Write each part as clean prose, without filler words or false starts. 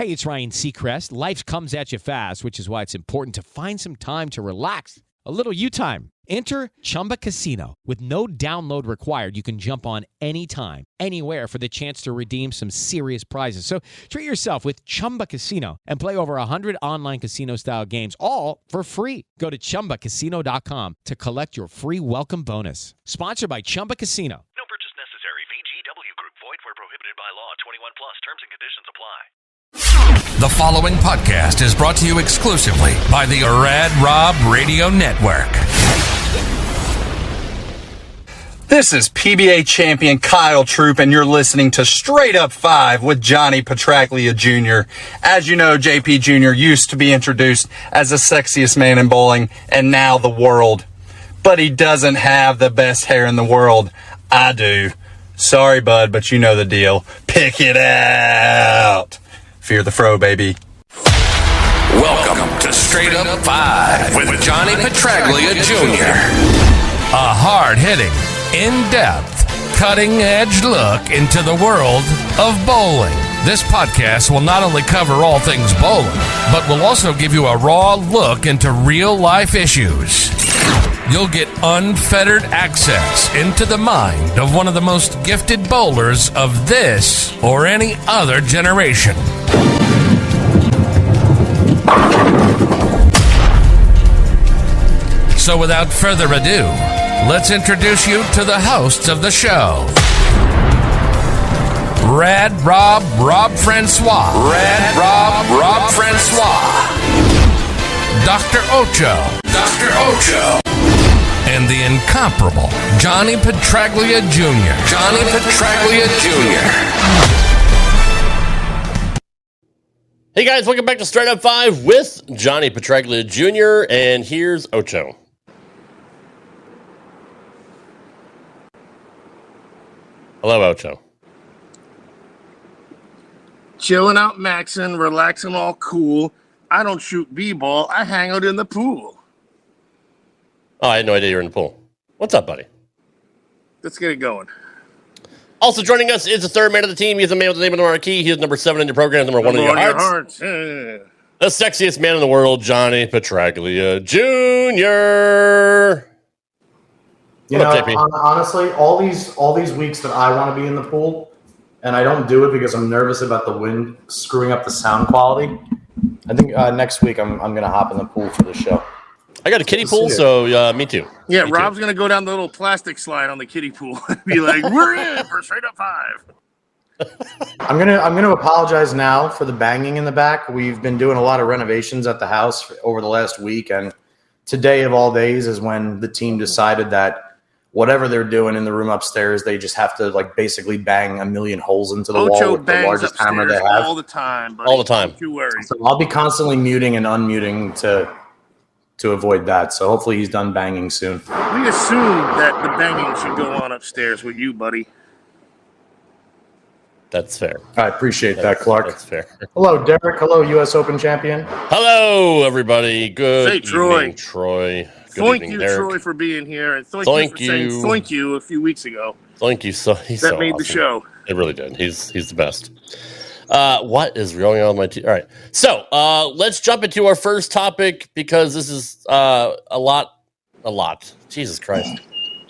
Hey, it's Ryan Seacrest. Life comes at you fast, which is why it's important to find some time to relax. A little you time. Enter Chumba Casino. With no download required, you can jump on anytime, anywhere for the chance to redeem some serious prizes. So treat yourself with Chumba Casino and play over 100 online casino-style games, all for free. Go to ChumbaCasino.com to collect your free welcome bonus. Sponsored by Chumba Casino. No purchase necessary. VGW Group. Void where prohibited by law. 21 plus. Terms and conditions apply. The following podcast is brought to you exclusively by the Rad Rob Radio Network. This is PBA champion Kyle Troop, and you're listening to Straight Up 5 with Johnny Petraglia Jr. As you know, JP Jr. used to be introduced as the sexiest man in bowling, and now the world. But he doesn't have the best hair in the world. I do. Sorry, bud, but you know the deal. Pick it out. Fear the fro, baby. Welcome to Straight Up 5 with Johnny Petraglia Jr. A hard-hitting, in-depth, cutting-edge look into the world of bowling. This podcast will not only cover all things bowling, but will also give you a raw look into real-life issues. You'll get unfettered access into the mind of one of the most gifted bowlers of this or any other generation. So without further ado, let's introduce you to the hosts of the show. Rad Rob, Rob Francois. Rad Rob, Rob Francois. Dr. Ocho. Dr. Ocho. And the incomparable Johnny Petraglia Jr. Johnny Petraglia Jr. Hey guys, welcome back to Straight Up 5 with Johnny Petraglia Jr. And here's Ocho. Hello, Ocho. Chilling out, maxing, relaxing, all cool. I don't shoot b-ball. I hang out in the pool. Oh, I had no idea you were in the pool. What's up, buddy? Let's get it going. Also joining us is the third man of the team. He's a man with the name of the marquee. He is number 7 in your program, number 1 in your hearts. Yeah. The sexiest man in the world, Johnny Petraglia Jr. You know, honestly, all these weeks that I want to be in the pool, and I don't do it because I'm nervous about the wind screwing up the sound quality. I think next week I'm going to hop in the pool for the show. I got a kiddie pool, so me too. Yeah, me Rob's too. going to go down the little plastic slide on the kiddie pool and be like, we're in for Straight Up 5. I'm gonna apologize now for the banging in the back. We've been doing a lot of renovations at the house over the last week, and today of all days is when the team decided that whatever they're doing in the room upstairs, they just have to like basically bang a million holes into the wall with the largest hammer they have all the time. Buddy. All the time. Don't you worry. So I'll be constantly muting and unmuting to avoid that. So hopefully he's done banging soon. We assume that the banging should go on upstairs with you, buddy. That's fair. I appreciate that, Clark. That's fair. Hello, Derek. Hello, U.S. Open champion. Hello, everybody. Good Hey, Troy. evening, Troy. Good Thank evening, you, Derek. Troy, for being here. And thank Thank you for saying you. thank you a few weeks ago. Thank you. He's That so made the awesome. show. It really did. He's the best. What is going on with my team? All right. So let's jump into our first topic because this is a lot. Jesus Christ.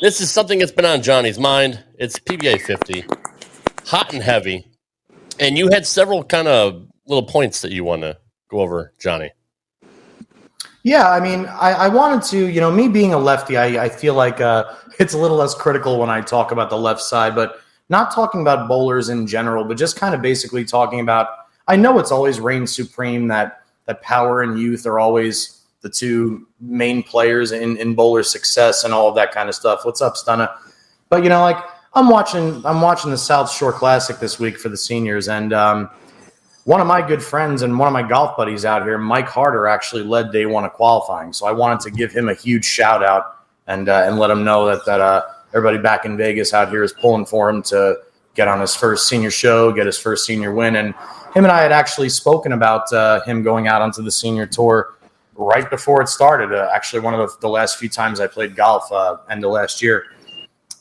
This is something that's been on Johnny's mind. It's PBA 50. Hot and heavy. And you had several kind of little points that you want to go over, Johnny. Yeah, I mean, I wanted to, me being a lefty, I feel like it's a little less critical when I talk about the left side, but not talking about bowlers in general, but just kind of basically talking about, I know it's always reigned supreme that power and youth are always the two main players in bowler success and all of that kind of stuff. What's up, Stunna? But, I'm watching the South Shore Classic this week for the seniors, and one of my good friends and one of my golf buddies out here, Mike Harder, actually led day one of qualifying. So I wanted to give him a huge shout out and let him know that everybody back in Vegas out here is pulling for him to get on his first senior show, get his first senior win. And him and I had actually spoken about him going out onto the senior tour right before it started. Actually, one of the last few times I played golf end of last year.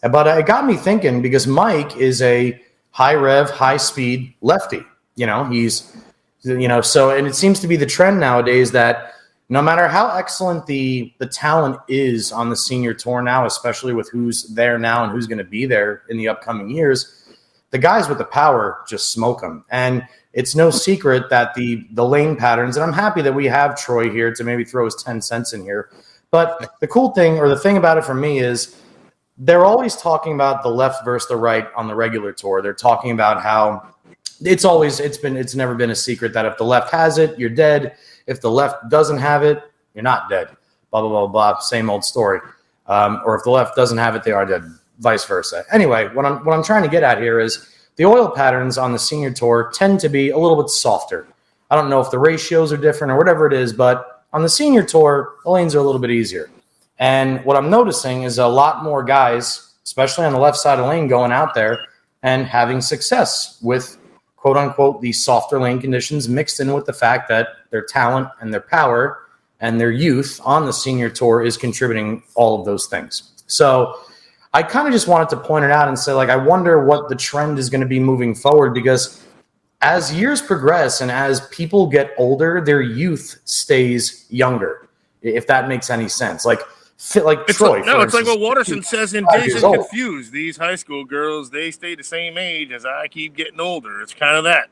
But it got me thinking because Mike is a high rev, high speed lefty. He's So, and it seems to be the trend nowadays that no matter how excellent the talent is on the senior tour now, especially with who's there now and who's going to be there in the upcoming years, the guys with the power just smoke them. And it's no secret that the lane patterns, and I'm happy that we have Troy here to maybe throw his 10 cents in here. But the cool thing, or the thing about it for me, is they're always talking about the left versus the right on the regular tour. They're talking about how it's never been a secret that if the left has it, you're dead. If the left doesn't have it, you're not dead. Blah, blah, blah, blah. Same old story. Or if the left doesn't have it, they are dead. Vice versa. Anyway, what I'm trying to get at here is the oil patterns on the senior tour tend to be a little bit softer. I don't know if the ratios are different or whatever it is, but on the senior tour, the lanes are a little bit easier. And what I'm noticing is a lot more guys, especially on the left side of the lane, going out there and having success with, quote unquote, these softer lane conditions mixed in with the fact that their talent and their power and their youth on the senior tour is contributing all of those things. So I kind of just wanted to point it out and say, I wonder what the trend is going to be moving forward, because as years progress and as people get older, their youth stays younger, if that makes any sense. It's Troy. It's like what Watterson says in Dazed and Confused. These high school girls, they stay the same age as I keep getting older. It's kind of that.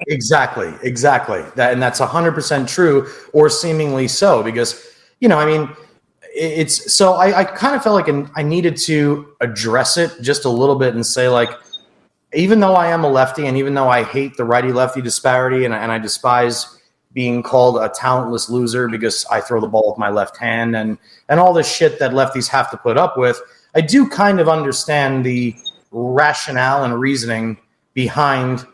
Exactly. And that's 100% true, or seemingly so, because, it's so I kind of felt like I needed to address it just a little bit and say, even though I am a lefty and even though I hate the righty-lefty disparity and I despise being called a talentless loser because I throw the ball with my left hand and all this shit that lefties have to put up with, I do kind of understand the rationale and reasoning behind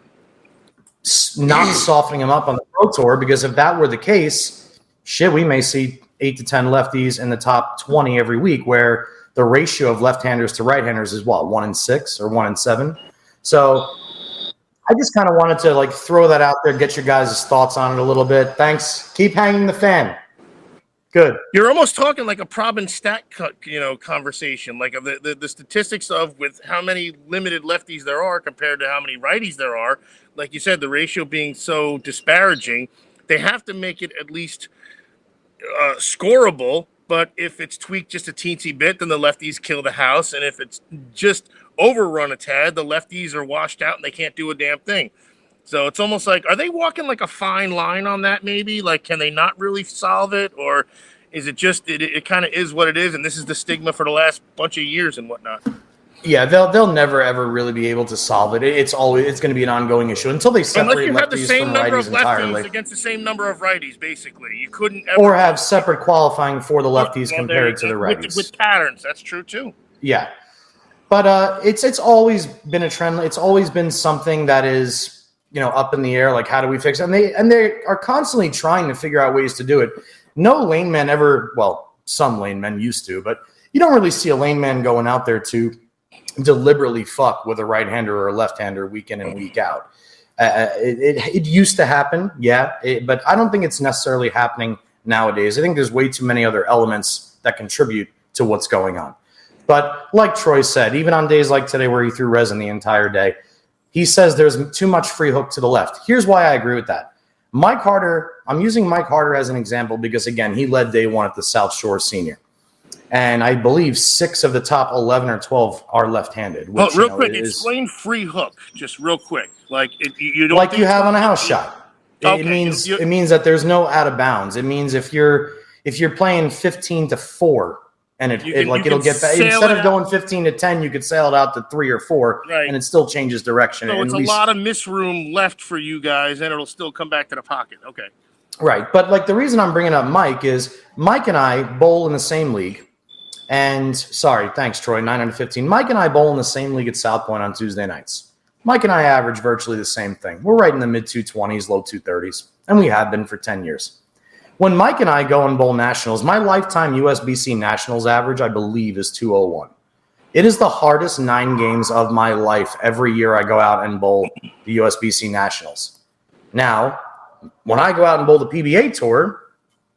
not softening them up on the pro tour, because if that were the case, shit, we may see 8 to 10 lefties in the top 20 every week, where the ratio of left-handers to right-handers is 1 in 6 or 1 in 7. So I just kind of wanted to throw that out there, get your guys' thoughts on it a little bit. Thanks. Keep hanging the fan. Good. You're almost talking like a prob and stat cut, conversation, like of the statistics of with how many limited lefties there are compared to how many righties there are. Like you said, the ratio being so disparaging, they have to make it at least scoreable. But if it's tweaked just a teensy bit, then the lefties kill the house. And if it's just overrun a tad, the lefties are washed out and they can't do a damn thing. So it's almost like, are they walking like a fine line on that maybe? Can they not really solve it? Or is it just, it kind of is what it is, and this is the stigma for the last bunch of years and whatnot? Yeah, they'll never, ever really be able to solve it. It's going to be an ongoing issue until they separate lefties from righties entirely. Against the same number of righties, basically. You couldn't ever... Or have separate qualifying for the lefties compared to the righties. With patterns, that's true too. Yeah. But it's always been a trend. It's always been something that is, up in the air. How do we fix it? And they are constantly trying to figure out ways to do it. No lane man ever, some lane men used to, but you don't really see a lane man going out there to deliberately fuck with a right-hander or a left-hander week in and week out. It used to happen, but I don't think it's necessarily happening nowadays. I think there's way too many other elements that contribute to what's going on. But like Troy said, even on days like today where he threw resin the entire day, he says there's too much free hook to the left. Here's why I agree with that. Mike Harder, I'm using Mike Harder as an example because, again, he led day one at the South Shore Senior. And I believe 6 of the top 11 or 12 are left-handed. Which, real quick, explain free hook, just real quick. You don't you have on a house shot. It means that there's no out of bounds. It means if you're playing 15-4 and it'll get back, instead of going 15-10, you could sail it out to 3 or 4, right, and it still changes direction. So it's a lot of misroom left for you guys, and it'll still come back to the pocket. Okay. Right, but the reason I'm bringing up Mike is Mike and I bowl in the same league. And sorry, thanks, Troy, 9 out of 15. Mike and I bowl in the same league at South Point on Tuesday nights. Mike and I average virtually the same thing. We're right in the mid-220s, low 230s, and we have been for 10 years. When Mike and I go and bowl nationals, my lifetime USBC nationals average, I believe, is 201. It is the hardest 9 games of my life every year I go out and bowl the USBC nationals. Now, when I go out and bowl the PBA Tour,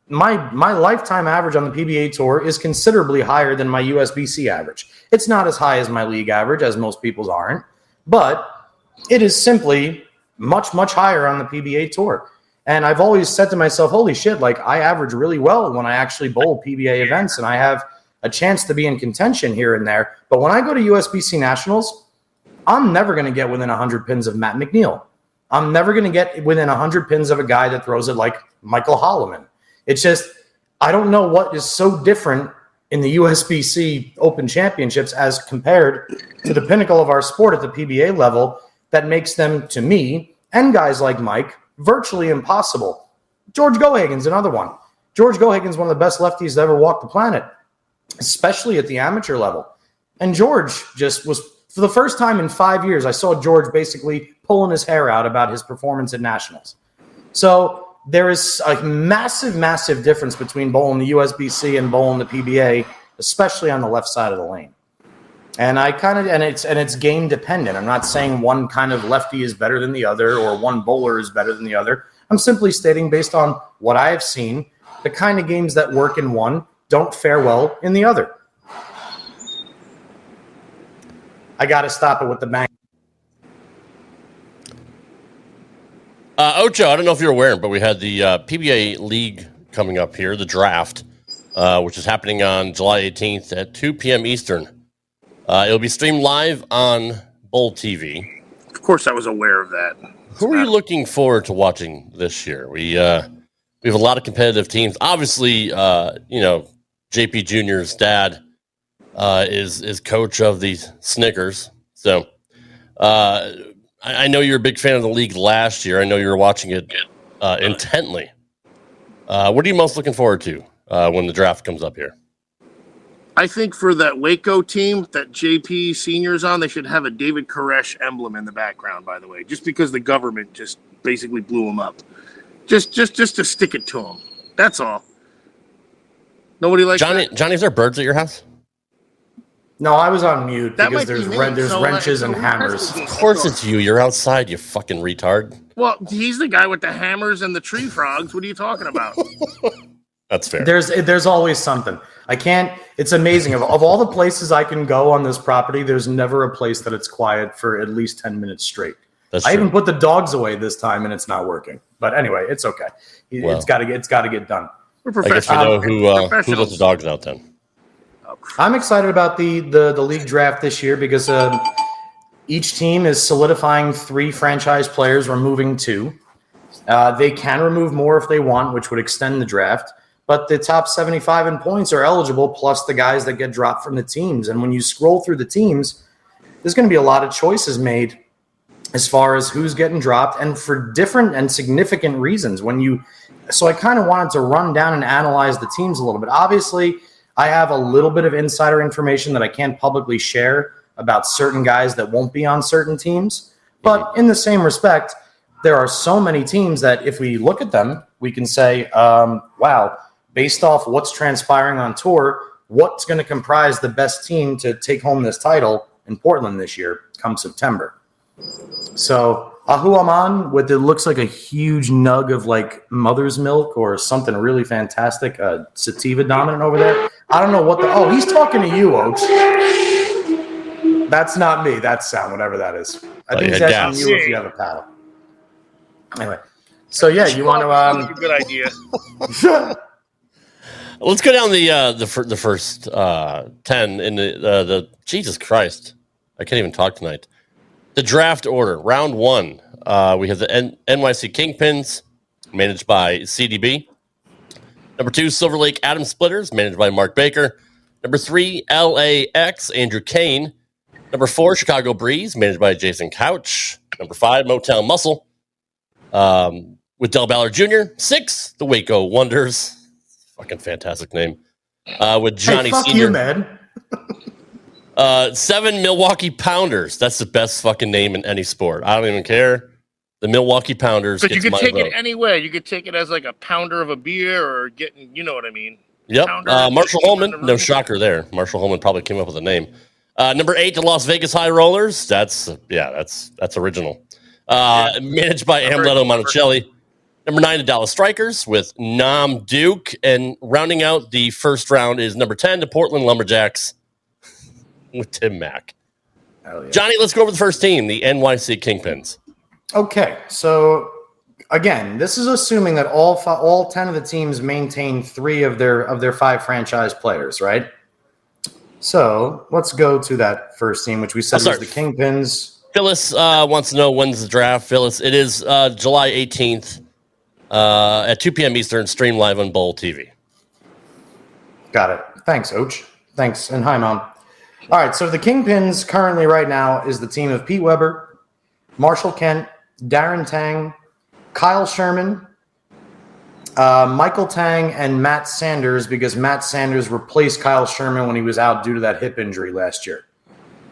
my lifetime average on the PBA Tour is considerably higher than my USBC average. It's not as high as my league average, as most people's aren't, but it is simply much, much higher on the PBA Tour. And I've always said to myself, holy shit, like I average really well when I actually bowl PBA events and I have a chance to be in contention here and there. But when I go to USBC Nationals, I'm never going to get within 100 pins of Matt McNeil. I'm never going to get within 100 pins of a guy that throws it like Michael Holloman. It's just, I don't know what is so different in the USBC Open Championships as compared to the pinnacle of our sport at the PBA level that makes them, to me, and guys like Mike, virtually impossible. George Gohagen's another one. George Gohagen's one of the best lefties to ever walk the planet, especially at the amateur level. And George just was, for the first time in 5 years, I saw George basically pulling his hair out about his performance at Nationals. So there is a massive, massive difference between bowling the USBC and bowling the PBA, especially on the left side of the lane. And it's game dependent. I'm not saying one kind of lefty is better than the other or one bowler is better than the other. I'm simply stating based on what I have seen, the kind of games that work in one don't fare well in the other. I got to stop it with the bang. Ocho, I don't know if you're aware, but we had the PBA League coming up here, the draft, which is happening on July 18th at 2 p.m. Eastern. It'll be streamed live on Bowl TV. Of course, I was aware of that. Who are you looking forward to watching this year? We have a lot of competitive teams. Obviously, JP Jr.'s dad is coach of the Snickers. So I know you're a big fan of the league last year. I know you were watching it intently. What are you most looking forward to when the draft comes up here? I think for that Waco team that JP Senior's on, they should have a David Koresh emblem in the background, by the way, just because the government just basically blew him up. Just to stick it to him. That's all. Nobody likes Johnny, that? Johnny, is there birds at your house? No, I was on mute That because might be there's me, wrenches and hammers. Of course it's you. You're outside, you fucking retard. Well, he's the guy with the hammers and the tree frogs. What are you talking about? That's fair. There's always something. I can't. It's amazing. Of all the places I can go on this property, there's never a place that it's quiet for at least 10 minutes straight. That's I true. even put the dogs away this time, and it's not working. But anyway, it's okay. Well, it's got to get done. We're I guess we know who let the dogs out then. I'm excited about the league draft this year because each team is solidifying 3 franchise players, removing 2. They can remove more if they want, which would extend the draft. But the top 75 in points are eligible, plus the guys that get dropped from the teams. And when you scroll through the teams, there's going to be a lot of choices made as far as who's getting dropped and for different and significant reasons. So I kind of wanted to run down and analyze the teams a little bit. Obviously, I have a little bit of insider information that I can't publicly share about certain guys that won't be on certain teams. But in the same respect, there are so many teams that if we look at them, we can say, wow, based off what's transpiring on tour, what's going to comprise the best team to take home this title in Portland this year come September. So Ahu Aman with it looks like a huge nug of like mother's milk or something really fantastic. Sativa dominant over there. I don't know what he's talking to you, Oach. That's not me. That's sound, whatever that is. I think he's asking you if you have a paddle. Anyway, so yeah, you want to? That's a good idea. Let's go down the first 10 in the Jesus Christ. I can't even talk tonight. The draft order, round 1. We have the NYC Kingpins, managed by CDB. Number 2, Silver Lake Atom Splitters, managed by Mark Baker. Number 3, LAX, Andrew Kane. Number 4, Chicago Breeze, managed by Jason Couch. Number 5, Motown Muscle, with Del Ballard Jr. 6, the Waco Wonders. Fucking fantastic name. With Johnny fuck Senior. you, man. 7, Milwaukee Pounders. That's the best fucking name in any sport. I don't even care. The Milwaukee Pounders. But you could take vote. it any way. You could take it as like a pounder of a beer or getting, you know what I mean. Yep. Pounder, Marshall Holman. No shocker there. Marshall Holman probably came up with a name. Number 8, the Las Vegas High Rollers. That's original. Managed by Amleto Monticelli. Number 9, the Dallas Strikers with Nam Duke. And rounding out the first round is number 10, the Portland Lumberjacks with Tim Mack. Yeah. Johnny, let's go over the first team, the NYC Kingpins. Okay, so again, this is assuming that all 10 of the teams maintain 3 of their 5 franchise players, right? So let's go to that first team, which we said was the Kingpins. Phyllis wants to know when's the draft. Phyllis, it is July 18th at 2 p.m. Eastern, stream live on Bowl TV. Got it. Thanks, Och. Thanks, and hi, Mom. All right, so the Kingpins currently right now is the team of Pete Weber, Marshall Kent, Darren Tang, Kyle Sherman, Michael Tang, and Matt Sanders, because Matt Sanders replaced Kyle Sherman when he was out due to that hip injury last year.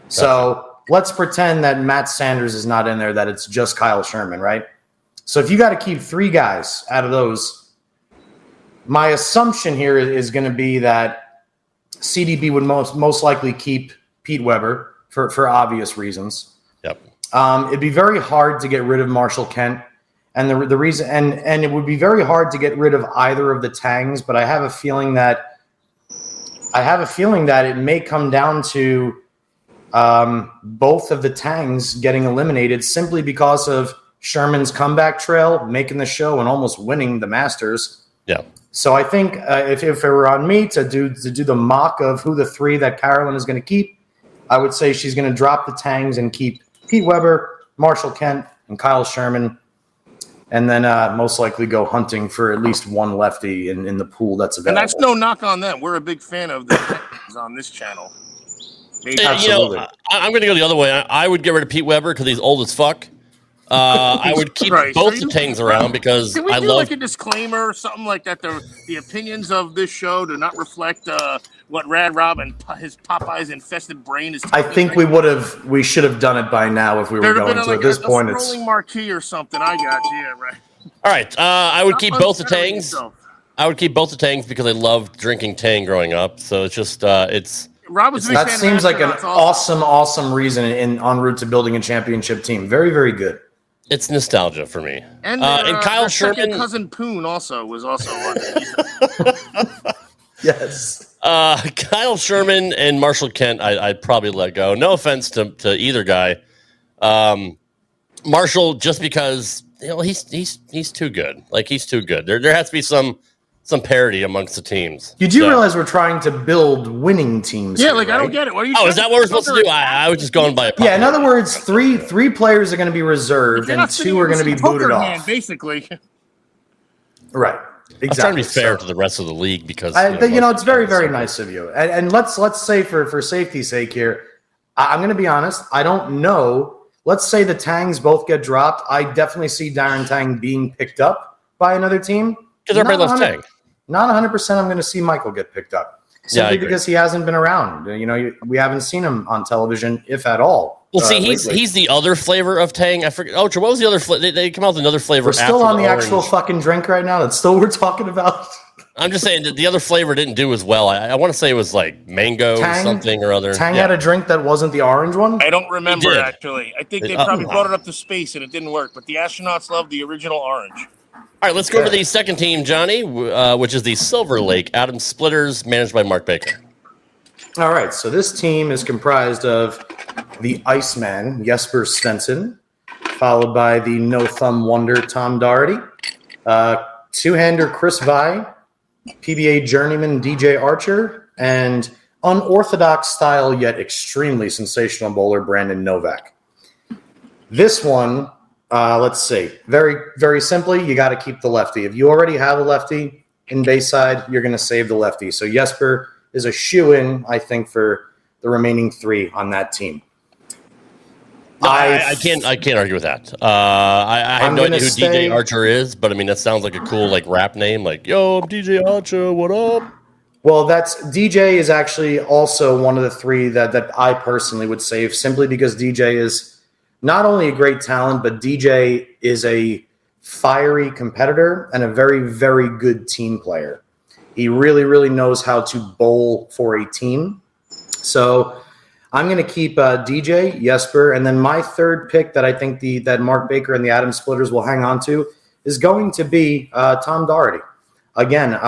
So let's pretend that Matt Sanders is not in there, that it's just Kyle Sherman, right? So if you got to keep 3 guys out of those, my assumption here is going to be that CDB would most likely keep Pete Weber for obvious reasons. Yep. It'd be very hard to get rid of Marshall Kent, and the reason, and it would be very hard to get rid of either of the Tangs. But I have a feeling that it may come down to both of the Tangs getting eliminated simply because of Sherman's comeback trail, making the show and almost winning the Masters. Yeah. So I think if it were on me to do the mock of who the 3 that Carolyn is going to keep, I would say she's going to drop the Tangs and keep Pete Weber, Marshall Kent, and Kyle Sherman, and then most likely go hunting for at least one lefty in the pool that's available. And that's no knock on them. We're a big fan of the Tangs on this channel. Absolutely. I'm going to go the other way. I would get rid of Pete Weber because he's old as fuck. I would keep both the Tangs around because Can we I do love like a disclaimer or something like that? The opinions of this show do not reflect what Rad Rob and his Popeye's infested brain is. I think we should have done it by now if we were going to. At this point, it's rolling marquee or something. I got you, yeah, right. All right, I would keep both the Tangs. I would keep both the Tangs because I loved drinking Tang growing up. So it's just it's. Rob was that seems like an awesome reason en route to building a championship team. Very, very good. It's nostalgia for me. And Kyle Sherman, cousin Poon was also on. Yes. Kyle Sherman and Marshall Kent, I'd probably let go. No offense to either guy. Marshall, just because he's too good. Like he's too good. There has to be some parity amongst the teams. You do realize we're trying to build winning teams. Yeah, here, like right? I don't get it. What are you? Is that what we're supposed to do? I was just going by a. Yeah, in other words, three players are going to be reserved and 2 are going to be booted off. Basically. Right. Exactly. I'm trying to be fair to the rest of the league because it's very, very nice of you. And let's say for safety's sake here, I'm going to be honest. I don't know. Let's say the Tangs both get dropped. I definitely see Darren Tang being picked up by another team. Because everybody loves Tang. Not 100%. I'm going to see Michael get picked up simply because he hasn't been around. We haven't seen him on television, if at all. Well, see, he's the other flavor of Tang. I forget. Ocho, what was the other flavor? They come out with another flavor. We're still on the actual fucking drink right now. That's still what we're talking about. I'm just saying that the other flavor didn't do as well. I want to say it was like mango something or other. Tang had a drink that wasn't the orange one? I don't remember, actually. I think they probably brought it up to space and it didn't work. But the astronauts loved the original orange. All right, let's go to the second team, Johnny, which is the Silver Lake Adam Splitters, managed by Mark Baker. All right, so this team is comprised of the Iceman, Jesper Svensson, followed by the no-thumb wonder, Tom Doherty, two-hander Chris Vai, PBA journeyman DJ Archer, and unorthodox style yet extremely sensational bowler Brandon Novak. This one... let's see. Very, very simply, you got to keep the lefty. If you already have a lefty in Bayside, you're going to save the lefty. So Jesper is a shoo-in, I think, for the remaining 3 on that team. I can't argue with that. I have no idea who DJ Archer is, but I mean that sounds like a cool rap name. Like, yo, I'm DJ Ocho. What up? Well, DJ is actually also one of the 3 that I personally would save, simply because DJ is not only a great talent, but DJ is a fiery competitor and a very, very good team player. He really, really knows how to bowl for a team. So I'm going to keep DJ, Jesper, and then my third pick that I think that Mark Baker and the Adam Splitters will hang on to is going to be Tom Doherty. Again,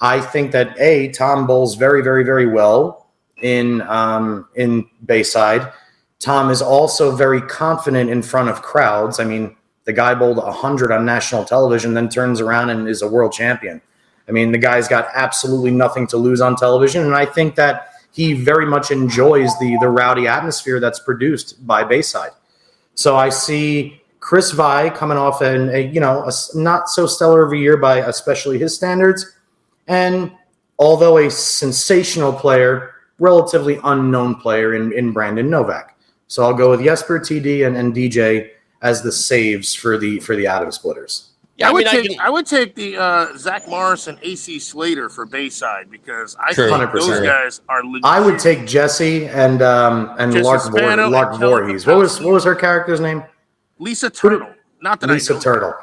I think that Tom bowls very, very, very well in Bayside. Tom is also very confident in front of crowds. I mean, The guy bowled 100 on national television, then turns around and is a world champion. I mean, the guy's got absolutely nothing to lose on television, and I think that he very much enjoys the rowdy atmosphere that's produced by Bayside. So I see Chris Vi coming off a not so stellar of a year by especially his standards, and although a sensational player, relatively unknown player in Brandon Novak. So I'll go with Jesper, TD, and DJ as the saves for the Atom Splitters. Yeah, I would take the Zach Morris and AC Slater for Bayside because I think 100%. those guys are legit. I would take Jesse and Lark Voorhees. What was her character's name? Lisa Turtle. Not that Lisa I know Turtle.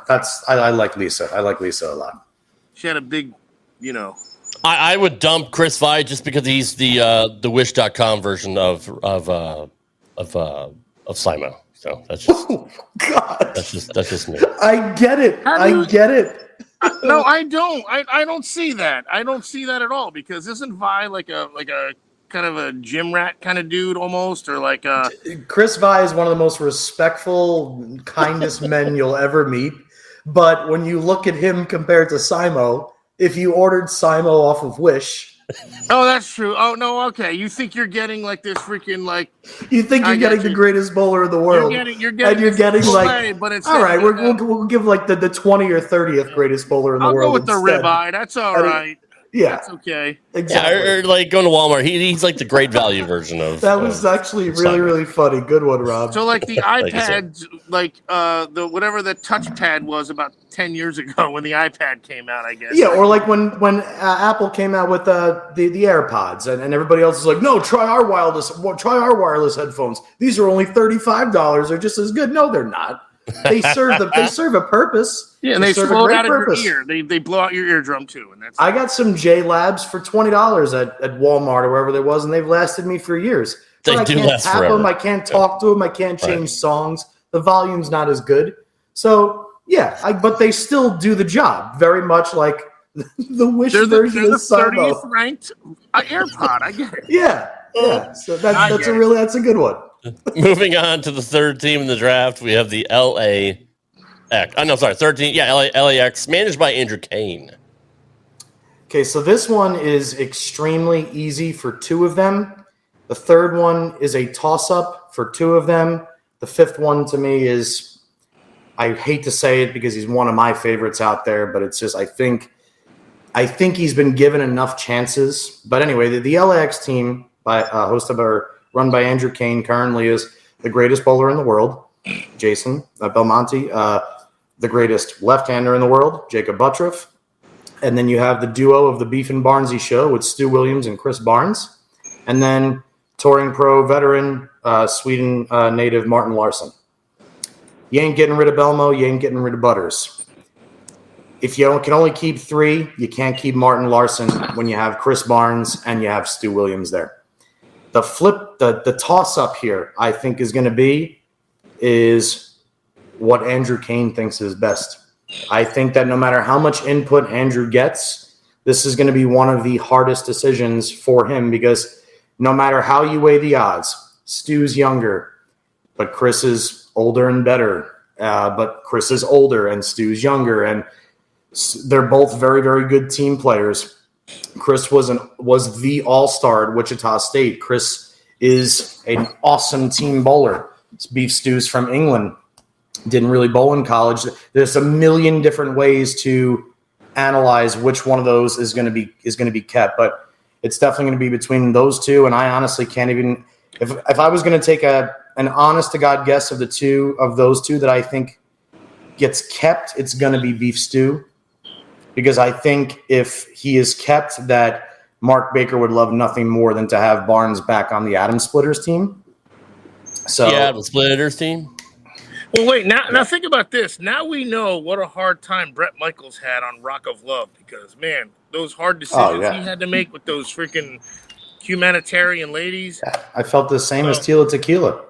I like Lisa. I like Lisa a lot. She had a big, I would dump Chris Vi just because he's the Wish.com version of Simo. So that's just God. That's just me. I get it. No, I don't. I don't see that. I don't see that at all because isn't Vi like a kind of a gym rat kind of dude almost, or like Chris Vi is one of the most respectful, kindest men you'll ever meet. But when you look at him compared to Simo, if you ordered Simo off of Wish. Oh, that's true. Oh no, okay. You think you're getting like this freaking like? You think you're getting the greatest bowler in the world? You're getting like, but it's all right. We'll give like the 20th or 30th greatest bowler in the world. I'll go with instead. the ribeye. That's all right. Yeah, that's okay. Exactly. Yeah, or like going to Walmart. He's like the great value version of. That was actually really funny. Good one, Rob. So like the iPad, like the whatever the touchpad was about 10 years ago when the iPad came out, I guess. Yeah, or like when Apple came out with the AirPods, and everybody else is like, no, try our wireless headphones. These are only $35. They're just as good. No, they're not. They serve a purpose. Yeah, and they blow out of your ear. They blow out your eardrum too, and that's. I got some J Labs for $20 at Walmart or wherever there was, and they've lasted me for years. They do last forever. I can't tap them. I can't talk to them. I can't change songs. The volume's not as good. So yeah, but they still do the job very much like the Wish version of Simo. They're the 30th ranked AirPod. I get it. Yeah. So that's a good one. Moving on to the third team in the draft, we have the LAX. Third team. Yeah, LAX, managed by Andrew Kane. Okay, so this one is extremely easy for two of them. The third one is a toss-up for two of them. The fifth one to me is, I hate to say it because he's one of my favorites out there, but it's just I think he's been given enough chances. But anyway, the LAX team run by Andrew Kane currently is the greatest bowler in the world, Jason Belmonte, the greatest left-hander in the world, Jacob Buttriff. And then you have the duo of the Beef and Barnesy show with Stu Williams and Chris Barnes. And then touring pro veteran, Sweden native Martin Larsson. You ain't getting rid of Belmo. You ain't getting rid of Butters. If you can only keep three, you can't keep Martin Larsson when you have Chris Barnes and you have Stu Williams there. The toss-up here, I think, is what Andrew Kane thinks is best. I think that no matter how much input Andrew gets, this is going to be one of the hardest decisions for him because no matter how you weigh the odds, Stu's younger, but Chris is older and better. But Chris is older and Stu's younger, and they're both very, very good team players. Chris was the all-star at Wichita State. Chris is an awesome team bowler. Beef Stew's from England. Didn't really bowl in college. There's a million different ways to analyze which one of those is going to be kept, but it's definitely going to be between those two. And I honestly can't even. If I was going to take an honest to God guess of those two that I think gets kept, it's going to be Beef Stew. Because I think if he is kept, that Mark Baker would love nothing more than to have Barnes back on the Atom Splitters team. So yeah, the Splitters team. Well, wait. Now think about this. Now we know what a hard time Brett Michaels had on Rock of Love because, man, those hard decisions he had to make with those freaking humanitarian ladies. I felt the same as Tila Tequila.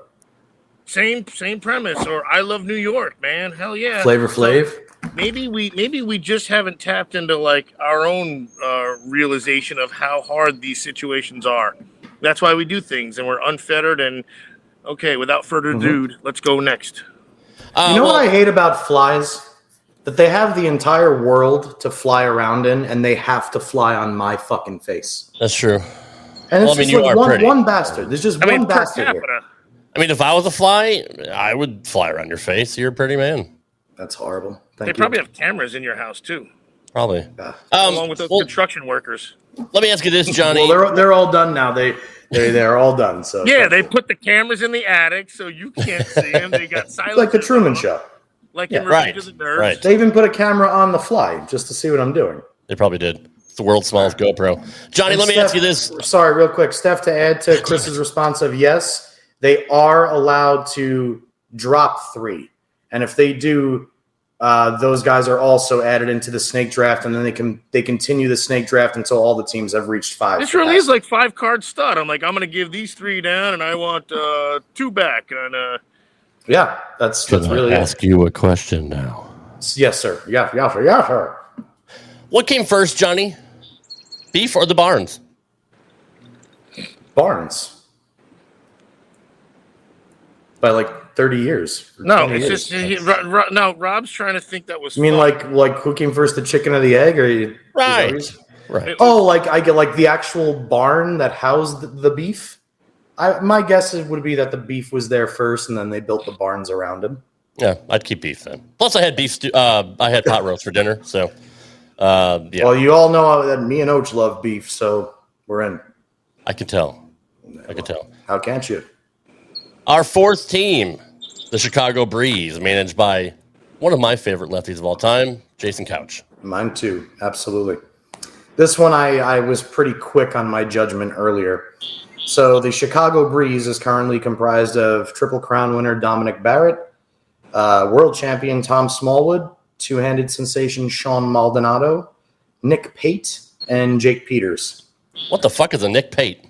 Same premise. Or I Love New York, man. Hell yeah. Flavor Flav. So, maybe we just haven't tapped into like our own realization of how hard these situations are. That's why we do things and we're unfettered and okay, without further ado, let's go next. You know what I hate about flies? That they have the entire world to fly around in, and they have to fly on my fucking face. That's true. And it's Well, I mean, just you like are pretty. one bastard. There's just one per bastard here. capita. I mean, if I was a fly, I would fly around your face. You're a pretty man. That's horrible. Thank They you. probably have cameras in your house too, Probably. along with those construction workers. Let me ask you this, Johnny. Well, they're all done now. They're all done. So Yeah, they put the cameras in the attic so you can't see them. They got silence. like the Truman Show. Like in right, Revenge of the Nerds. right. They even put a camera on the fly just to see what I'm doing. They probably did. It's the world's smallest GoPro. Johnny, let me ask you this. Sorry, real quick, Steph, to add to Chris's response of yes, they are allowed to drop 3. And if they do, those guys are also added into the snake draft, and then they continue the snake draft until all the teams have reached 5. This really is like 5-card stud. I'm like, I'm going to give these 3 down, and I want 2 back. And Yeah, that's really ask you a question now. Yes, sir. Yeah, sir. What came first, Johnny? Beef or the Barnes? Barnes. By like 30 years. no, 20 it's years. just no. Rob's trying to think that was. You mean fun. like who came first, the chicken or the egg, or Right. Right. Oh, like I get like the actual barn that housed the beef. My guess would be that the beef was there first, and then they built the barns around him. Yeah, I'd keep beef then. Plus, I had beef. I had pot roast for dinner. So, yeah. Well, you all know that me and Oach love beef, so we're in. I can tell. I can tell. How can't you? Our 4th team, the Chicago Breeze, managed by one of my favorite lefties of all time, Jason Couch. Mine too, absolutely. This one I was pretty quick on my judgment earlier. So the Chicago Breeze is currently comprised of Triple Crown winner Dominic Barrett, world champion Tom Smallwood, two-handed sensation Sean Maldonado, Nick Pate, and Jake Peters. What the fuck is a Nick Pate?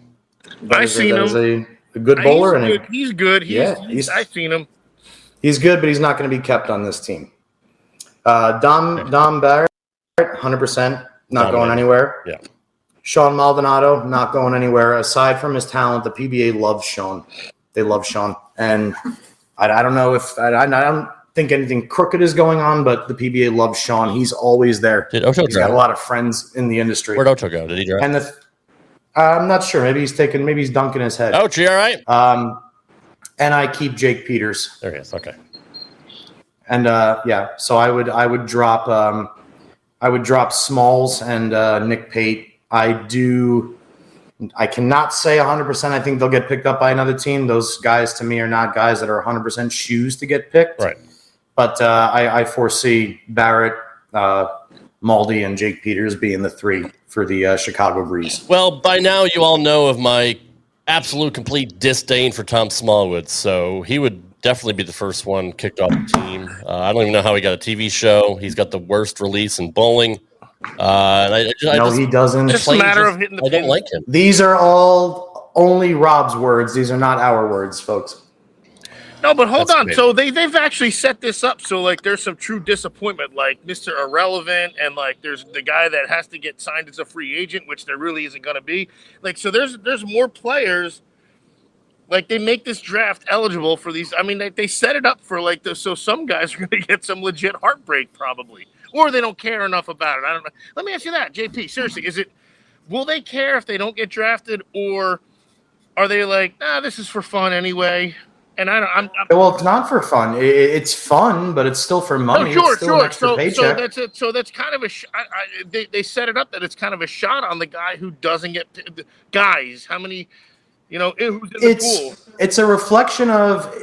I seen him. That is a good bowler. He's good. I've seen him. He's good, but he's not going to be kept on this team. Dom Barrett, 100%, not going anywhere. Yeah. Sean Maldonado, not going anywhere. Aside from his talent, the PBA loves Sean. They love Sean. And I don't know if I don't think anything crooked is going on, but the PBA loves Sean. He's always there. Did Ocho He's got draft? a lot of friends in the industry. Where'd Ocho go? Did he draft? And I'm not sure. Maybe he's dunking his head. Ocho, you all right? And I keep Jake Peters. There he is. Okay. And so I would drop Smalls and Nick Pate. I cannot say 100%. I think they'll get picked up by another team. Those guys to me are not guys that are 100% shoes to get picked. Right. But I foresee Barrett, Maldy, and Jake Peters being the 3 for the Chicago Breeze. Well, by now you all know of my absolute complete disdain for Tom Smallwood, so he would definitely be the first one kicked off the team. I don't even know how he got a TV show. He's got the worst release in bowling. He doesn't. Just a matter of hitting the I don't pin. like him. These are all only Rob's words. These are not our words, folks. No, but hold That's on. great. So they've actually set this up so like there's some true disappointment, like Mr. Irrelevant, and like there's the guy that has to get signed as a free agent, which there really isn't going to be. Like so, there's more players. Like they make this draft eligible for these. I mean, they set it up for like this, so some guys are going to get some legit heartbreak probably, or they don't care enough about it. I don't know. Let me ask you that, JP. Seriously, will they care if they don't get drafted, or are they like, this is for fun anyway? And Well, it's not for fun. It's fun, but it's still for money. Oh, sure, it's still an extra So paycheck. that's it. So that's kind of they set it up that it's kind of a shot on the guy who doesn't get guys. How many? Who's in the pool? It's a reflection of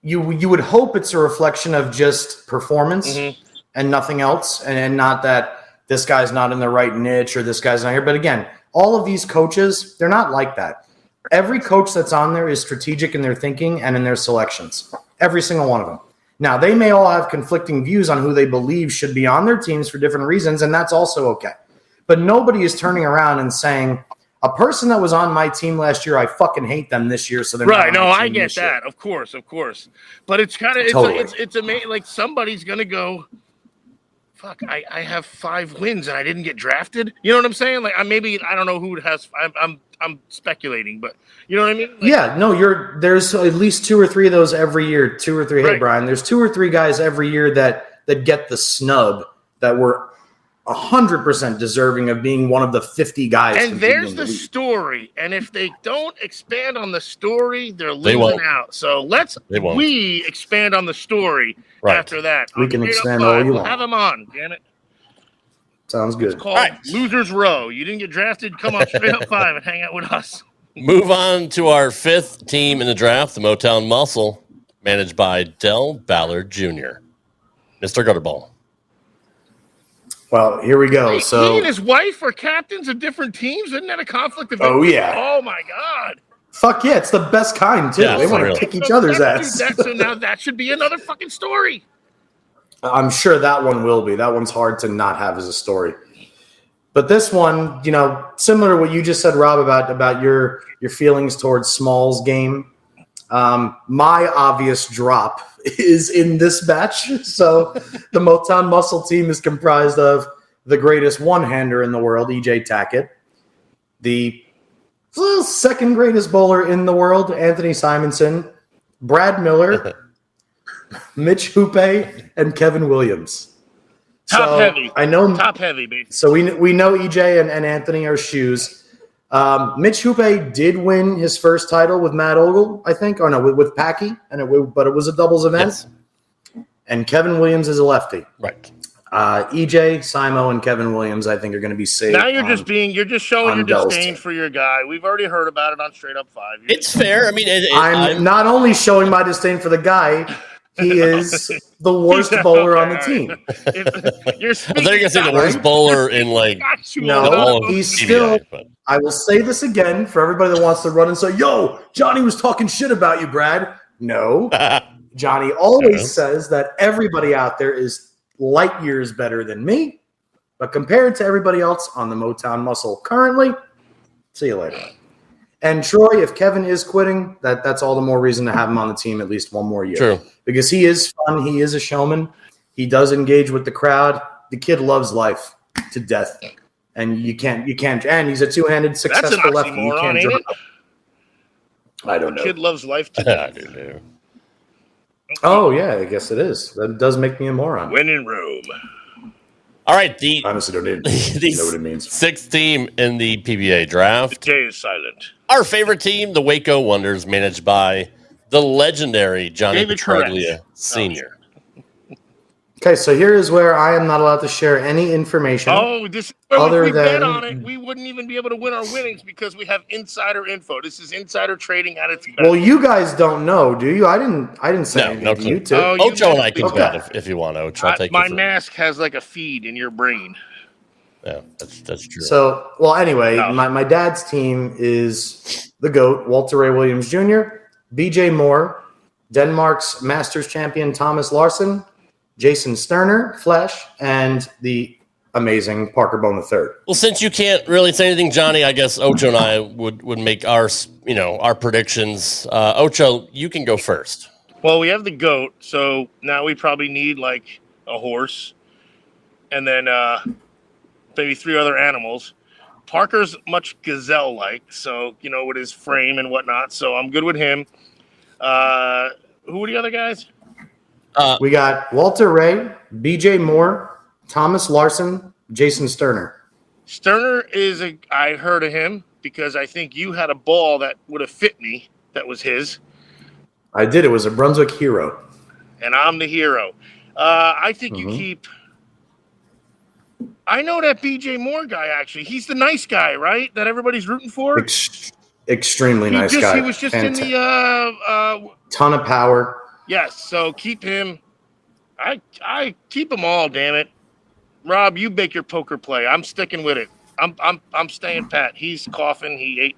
you would hope it's a reflection of just performance and nothing else, and not that this guy's not in the right niche or this guy's not here. But again, all of these coaches, they're not like that. Every coach that's on there is strategic in their thinking and in their selections. Every single one of them. Now, they may all have conflicting views on who they believe should be on their teams for different reasons, and that's also okay. But nobody is turning around and saying, a person that was on my team last year, I fucking hate them this year, so they're right. not on No, my I team get this year. that. Of course. But it's kind of Totally. it's amazing. Like somebody's gonna go. fuck, I have 5 wins and I didn't get drafted. You know what I'm saying? Like, I don't know who has. I'm speculating, but you know what I mean? Like, yeah, no, there's at least 2 or 3 of those every year. 2 or 3. Hey, Right. Brian, there's 2 or 3 guys every year that get the snub that were 100% deserving of being one of the 50 guys. and there's in the league. story. And if they don't expand on the story, they're They losing won't. out. So we expand on the story Right. after that. We On can Straight Up expand 5, all you we'll want. have them on. Damn it. Sounds good. It's called All right. Losers Row. You didn't get drafted? Come on, Straight Up 5 and hang out with us. Move on to our 5th team in the draft, the Motown Muscle, managed by Del Ballard Jr. Mr. Gutterball. Well, here we go. He So, and his wife are captains of different teams. Isn't that a conflict of Oh, interest? yeah. Oh my god. fuck yeah, it's the best kind too. Yeah, they for want real. to kick each other's ass. So now that should be another fucking story. I'm sure that one will be. That one's hard to not have as a story. But this one, similar to what you just said, Rob, about your feelings towards Small's game. My obvious drop is in this batch. So the Motown Muscle team is comprised of the greatest one-hander in the world, E.J. Tackett, the second greatest bowler in the world, Anthony Simonson, Brad Miller, Mitch Hoope, and Kevin Williams. Top heavy. I know. Top heavy, baby. So we know EJ and Anthony are shoes. Mitch Hoope did win his first title with Matt Ogle, I think, or no, with Packy, but it was a doubles event. Yes. And Kevin Williams is a lefty. Right. EJ, Simo, and Kevin Williams, I think, are going to be safe. Now you're just showing your Dell's disdain team. for your guy. We've already heard about it on Straight Up 5. It's fair. I mean, I'm not only showing my disdain for the guy, he is the worst bowler on the team. You're I thought you were going to say the worst bowler in like No, the whole of he's PBA, still. but- I will say this again for everybody that wants to run and say, "Yo, Johnny was talking shit about you, Brad." No, Johnny always says that everybody out there is light years better than me, but compared to everybody else on the Motown Muscle currently, see you later. And Troy, if Kevin is quitting, that's all the more reason to have him on the team at least one more year. True. Because he is fun. He is a showman. He does engage with the crowd. The kid loves life to death. And you can't, and he's a two-handed That's an successful lefty. You oxymoron, can't ain't drop it? him. I don't know. Kid loves life to I death. do. Oh, yeah, I guess it is. That does make me a moron. When in Rome. All right, the Honestly, don't need the know what it means. 6th team in the PBA draft. The J is silent. Our favorite team, the Waco Wonders, managed by the legendary Johnny David Petraglia Perez. Sr. Okay, so here is where I am not allowed to share any information. Oh, if Other we bet than- on it, we wouldn't even be able to win our winnings because we have insider info. This is insider trading at its best. Well, you guys don't know, do you? I didn't say No, anything no to clue. you two. Oh, you Ocho and I can Okay. bet if you want, Ocho. I'll take my you for- mask has like a feed in your brain. Yeah, that's true. So, well, anyway, No. my dad's team is the GOAT, Walter Ray Williams Jr., BJ Moore, Denmark's Masters champion Thomas Larson, Jason Sterner, Flash, and the amazing Parker Bone III. Well, since you can't really say anything, Johnny, I guess Ocho and I would make our predictions. Ocho, you can go first. Well, we have the goat, so now we probably need like a horse, and then maybe 3 other animals. Parker's much gazelle-like, so with his frame and whatnot. So I'm good with him. Who are the other guys? We got Walter Ray, BJ Moore, Thomas Larson, Jason Sterner. Sterner I heard of him because I think you had a ball that would have fit me. That was his, I did. It was a Brunswick Hero. and I'm the hero. I think you keep. I know that BJ Moore guy. Actually, he's the nice guy, right? That everybody's rooting for. Extremely nice guy. He was just in the. Ton of power. Yes, so keep him. I keep them all. Damn it, Rob, you make your poker play. I'm sticking with it. I'm staying pat. He's coughing. He ate.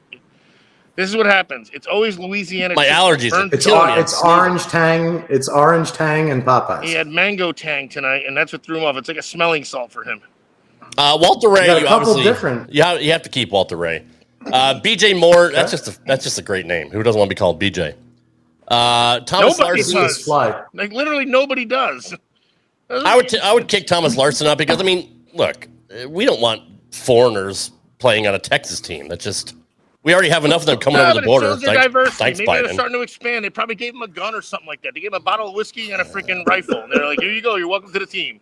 This is what happens. It's always Louisiana. My allergies are It's killing me. it's orange tang. It's orange tang and Popeyes. He had mango tang tonight, and that's what threw him off. It's like a smelling salt for him. Walter Ray, You got a you couple obviously different- you have to keep Walter Ray. BJ Moore, that's just a great name. Who doesn't want to be called BJ? Thomas Nobody Larson. does. Fly. Like literally nobody does. I would kick Thomas Larson out because, I mean, look, we don't want foreigners playing on a Texas team. That's just, we already have enough of them coming over the border. It shows their diversity. Thanks, Maybe Biden. they're starting to expand. They probably gave him a gun or something like that. They gave him a bottle of whiskey and a freaking rifle. And they're like, here you go. You're welcome to the team.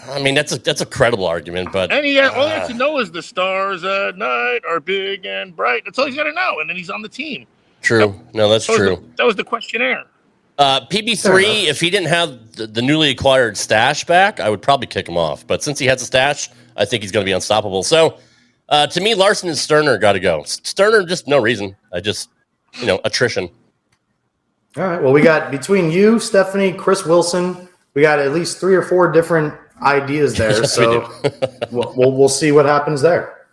I mean, that's a credible argument, but and all he has to know is the stars at night are big and bright. That's all he's got to know, and then he's on the team. True. No, that's true. That was the questionnaire. PB3, if he didn't have the newly acquired stash back, I would probably kick him off. But since he has a stash, I think he's going to be unstoppable. So, to me, Larson and Sterner got to go. Sterner, just no reason. Attrition. All right. Well, we got between you, Stephanie, Chris Wilson, we got at least 3 or 4 different ideas there. Yes, so we'll see what happens there.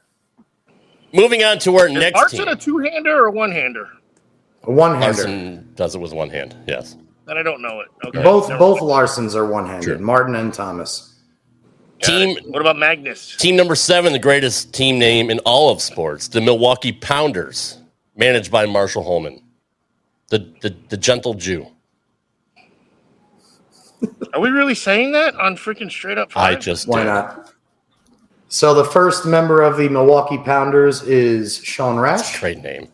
Moving on to our next Larson team. a two-hander or a one-hander? A one-hander. Larson does it with one hand, yes. Then I don't know it. Okay. Both Larsons are one-handed, Sure. Martin and Thomas. What about Magnus? Team number 7, the greatest team name in all of sports, the Milwaukee Pounders, managed by Marshall Holman, the gentle Jew. Are we really saying that on freaking Straight Up 5? Why not? So the first member of the Milwaukee Pounders is Sean Rash. Great name.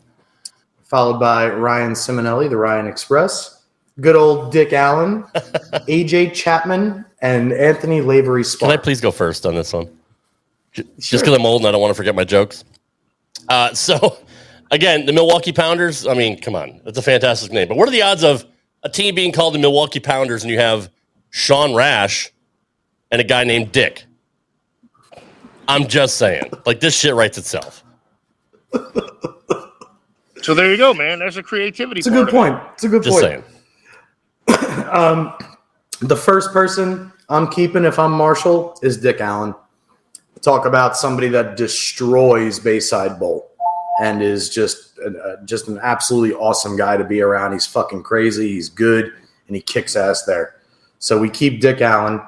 Followed by Ryan Simonelli, the Ryan Express. Good old Dick Allen, AJ Chapman, and Anthony Lavery Sparr. Can I please go first on this one? Just because I'm old and I don't want to forget my jokes. So, again, the Milwaukee Pounders, I mean, come on. That's a fantastic name. But what are the odds of a team being called the Milwaukee Pounders and you have Sean Rash and a guy named Dick? I'm just saying. Like, this shit writes itself. So there you go, man. There's a creativity. It's a good point. It's a good Just point. saying. The first person I'm keeping if I'm Marshall is Dick Allen. Talk about somebody that destroys Bayside Bowl and is just an absolutely awesome guy to be around. He's fucking crazy. He's good, and he kicks ass there. So we keep Dick Allen.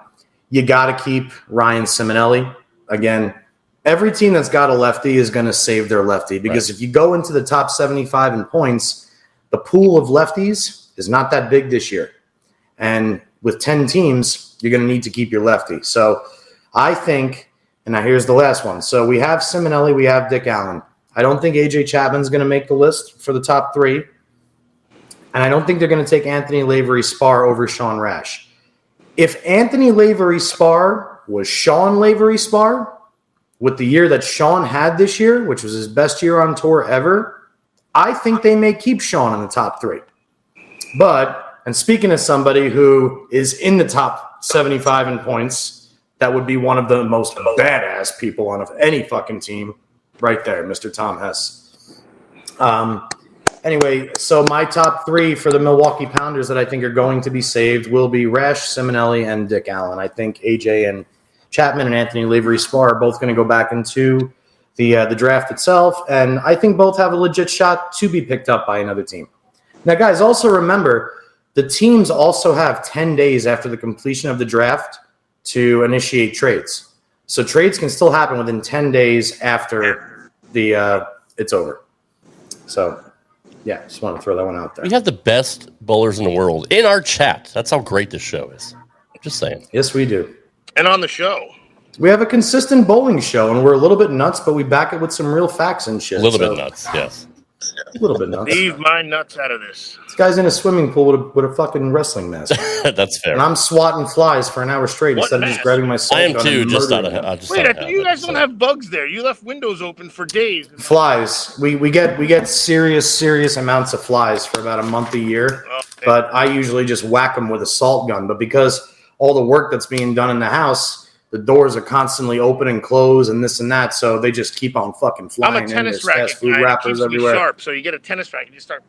You got to keep Ryan Simonelli. Again, every team that's got a lefty is going to save their lefty because if you go into the top 75 in points, the pool of lefties is not that big this year. And with 10 teams, you're going to need to keep your lefty. So I think, and now here's the last one. So we have Simonelli, we have Dick Allen. I don't think AJ Chapman's going to make the list for the top 3. And I don't think they're going to take Anthony Lavery Sparr over Sean Rash. If Anthony Lavery Sparr was Sean Lavery Sparr, with the year that Sean had this year, which was his best year on tour ever, I think they may keep Sean in the top 3. But, and speaking of somebody who is in the top 75 in points, that would be one of the most badass people on any fucking team right there, Mr. Tom Hess. Anyway, so my top 3 for the Milwaukee Pounders that I think are going to be saved will be Rash, Simonelli, and Dick Allen. I think AJ and Chapman and Anthony Lavery Sparr are both going to go back into the draft itself, and I think both have a legit shot to be picked up by another team. Now, guys, also remember, the teams also have 10 days after the completion of the draft to initiate trades. So trades can still happen within 10 days after it's over. So, yeah, just want to throw that one out there. We have the best bowlers in the world in our chat. That's how great this show is. Just saying. Yes, we do. And on the show. We have a consistent bowling show, and we're a little bit nuts, but we back it with some real facts and shit. A little bit nuts, yes. A little bit nuts. Leave my nuts out of this. This guy's in a swimming pool with a fucking wrestling mask. That's fair. And I'm swatting flies for an hour straight instead of just grabbing my salt I am gun too, and just out murdering of them. Wait, I think you guys don't have bugs there. You left windows open for days. Flies. We get serious amounts of flies for about a month a year, but I usually just whack them with a salt gun. But because all the work that's being done in the house, the doors are constantly open and close and this and that, so they just keep on fucking flying. I'm a tennis racket fast food guy. wrappers It keeps everywhere. me sharp. So you get a tennis racket, you start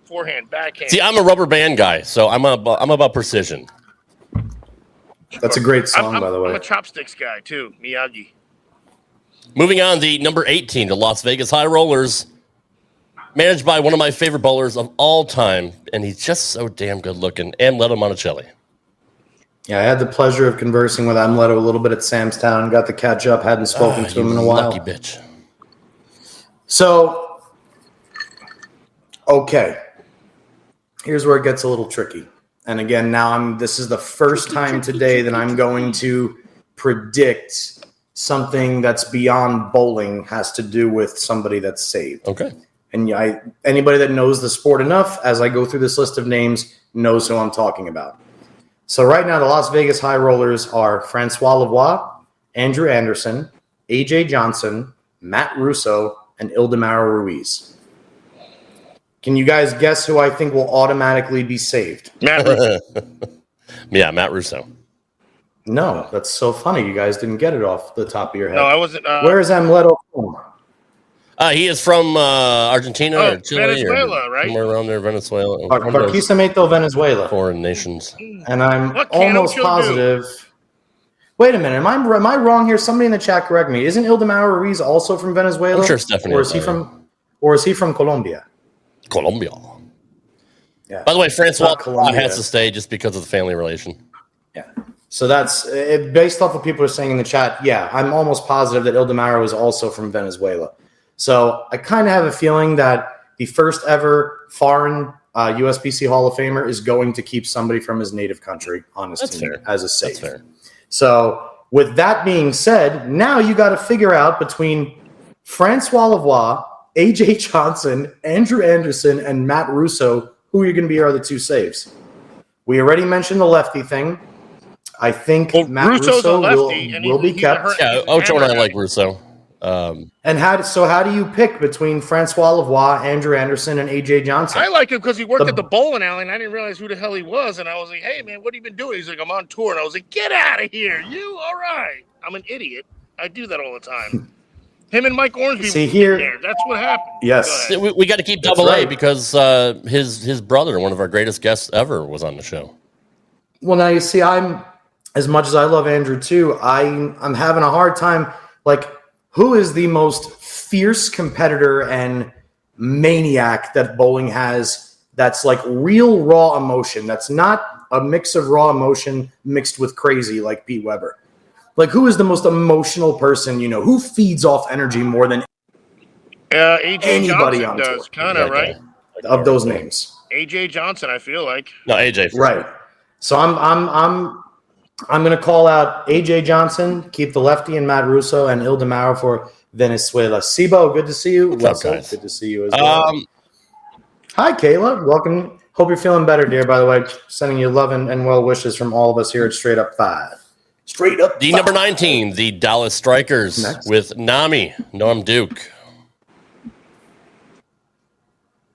forehand, backhand. See, I'm a rubber band guy, so I'm about precision. That's a great song, by the way. I'm a chopsticks guy too, Miyagi. Moving on, the number 18, the Las Vegas High Rollers, managed by one of my favorite bowlers of all time, and he's just so damn good looking, Amleto Monticelli. Yeah, I had the pleasure of conversing with Amleto a little bit at Sam's Town, got to catch up, hadn't spoken to him in a while. Lucky bitch. So, okay. Here's where it gets a little tricky. And again, this is the first time today that I'm going to predict something that's beyond bowling, has to do with somebody that's saved. Okay. And anybody that knows the sport enough, as I go through this list of names, knows who I'm talking about. So right now, the Las Vegas High Rollers are Francois Lavoie, Andrew Anderson, AJ Johnson, Matt Russo, and Ildemaro Ruiz. Can you guys guess who I think will automatically be saved? Matt Russo. Yeah, Matt Russo. No, that's so funny. You guys didn't get it off the top of your head. No, I wasn't. Where is Amleto from? He is from Argentina or Chile, Venezuela, or right? somewhere around there, Venezuela. Barquisimeto, Venezuela. Foreign nations. And I'm What can almost Ocho positive. Wait a minute. Am I wrong here? Somebody in the chat correct me. Isn't Ildemaro Ruiz also from Venezuela? I'm sure Stephanie. Or is he from Colombia? Colombia. Yeah. By the way, Francois Not Colombia. has to stay just because of the family relation. Yeah. So that's based off what people are saying in the chat. Yeah, I'm almost positive that Ildemaro is also from Venezuela. So I kind of have a feeling that the first ever foreign USBC Hall of Famer is going to keep somebody from his native country on his team as a save. That's fair. So with that being said, now you got to figure out between Francois Lavoie, AJ Johnson, Andrew Anderson, and Matt Russo, who you're going to be are the two saves. We already mentioned the lefty thing. I think Matt Russo's Russo a lefty, will be kept. Yeah, Ocho and I like Russo. And how do you pick between Francois Lavoie, Andrew Anderson, and AJ Johnson? I like him because he worked at the bowling alley, and I didn't realize who the hell he was. And I was like, "Hey, man, what have you been doing?" He's like, "I'm on tour." And I was like, "Get out of here, you! All right." I'm an idiot. I do that all the time. Him and Mike Ormsby. See here, there. That's what happened. Yes, we got to keep That's Double A right. because his brother, one of our greatest guests ever, was on the show. Well, now you see, I'm as much as I love Andrew too. I'm having a hard time. Like, who is the most fierce competitor and maniac that bowling has? That's like real raw emotion. That's not a mix of raw emotion mixed with crazy like Pete Weber. Like, who is the most emotional person? You know, who feeds off energy more than AJ anybody Johnson on does, tour? kind of right. Of those names, AJ Johnson, I feel like. No, AJ. right? So I'm going to call out AJ Johnson, keep the lefty, and Matt Russo, and Ildemaro for Venezuela. Sibo, good to see you. What's up, Russell, guys? good to see you as well. Hi, Kayla. Welcome. Hope you're feeling better, dear. By the way, sending you love and well wishes from all of us here at Straight Up 5. Straight Up The 5. number 19, the Dallas Strikers Next. with Norm Duke.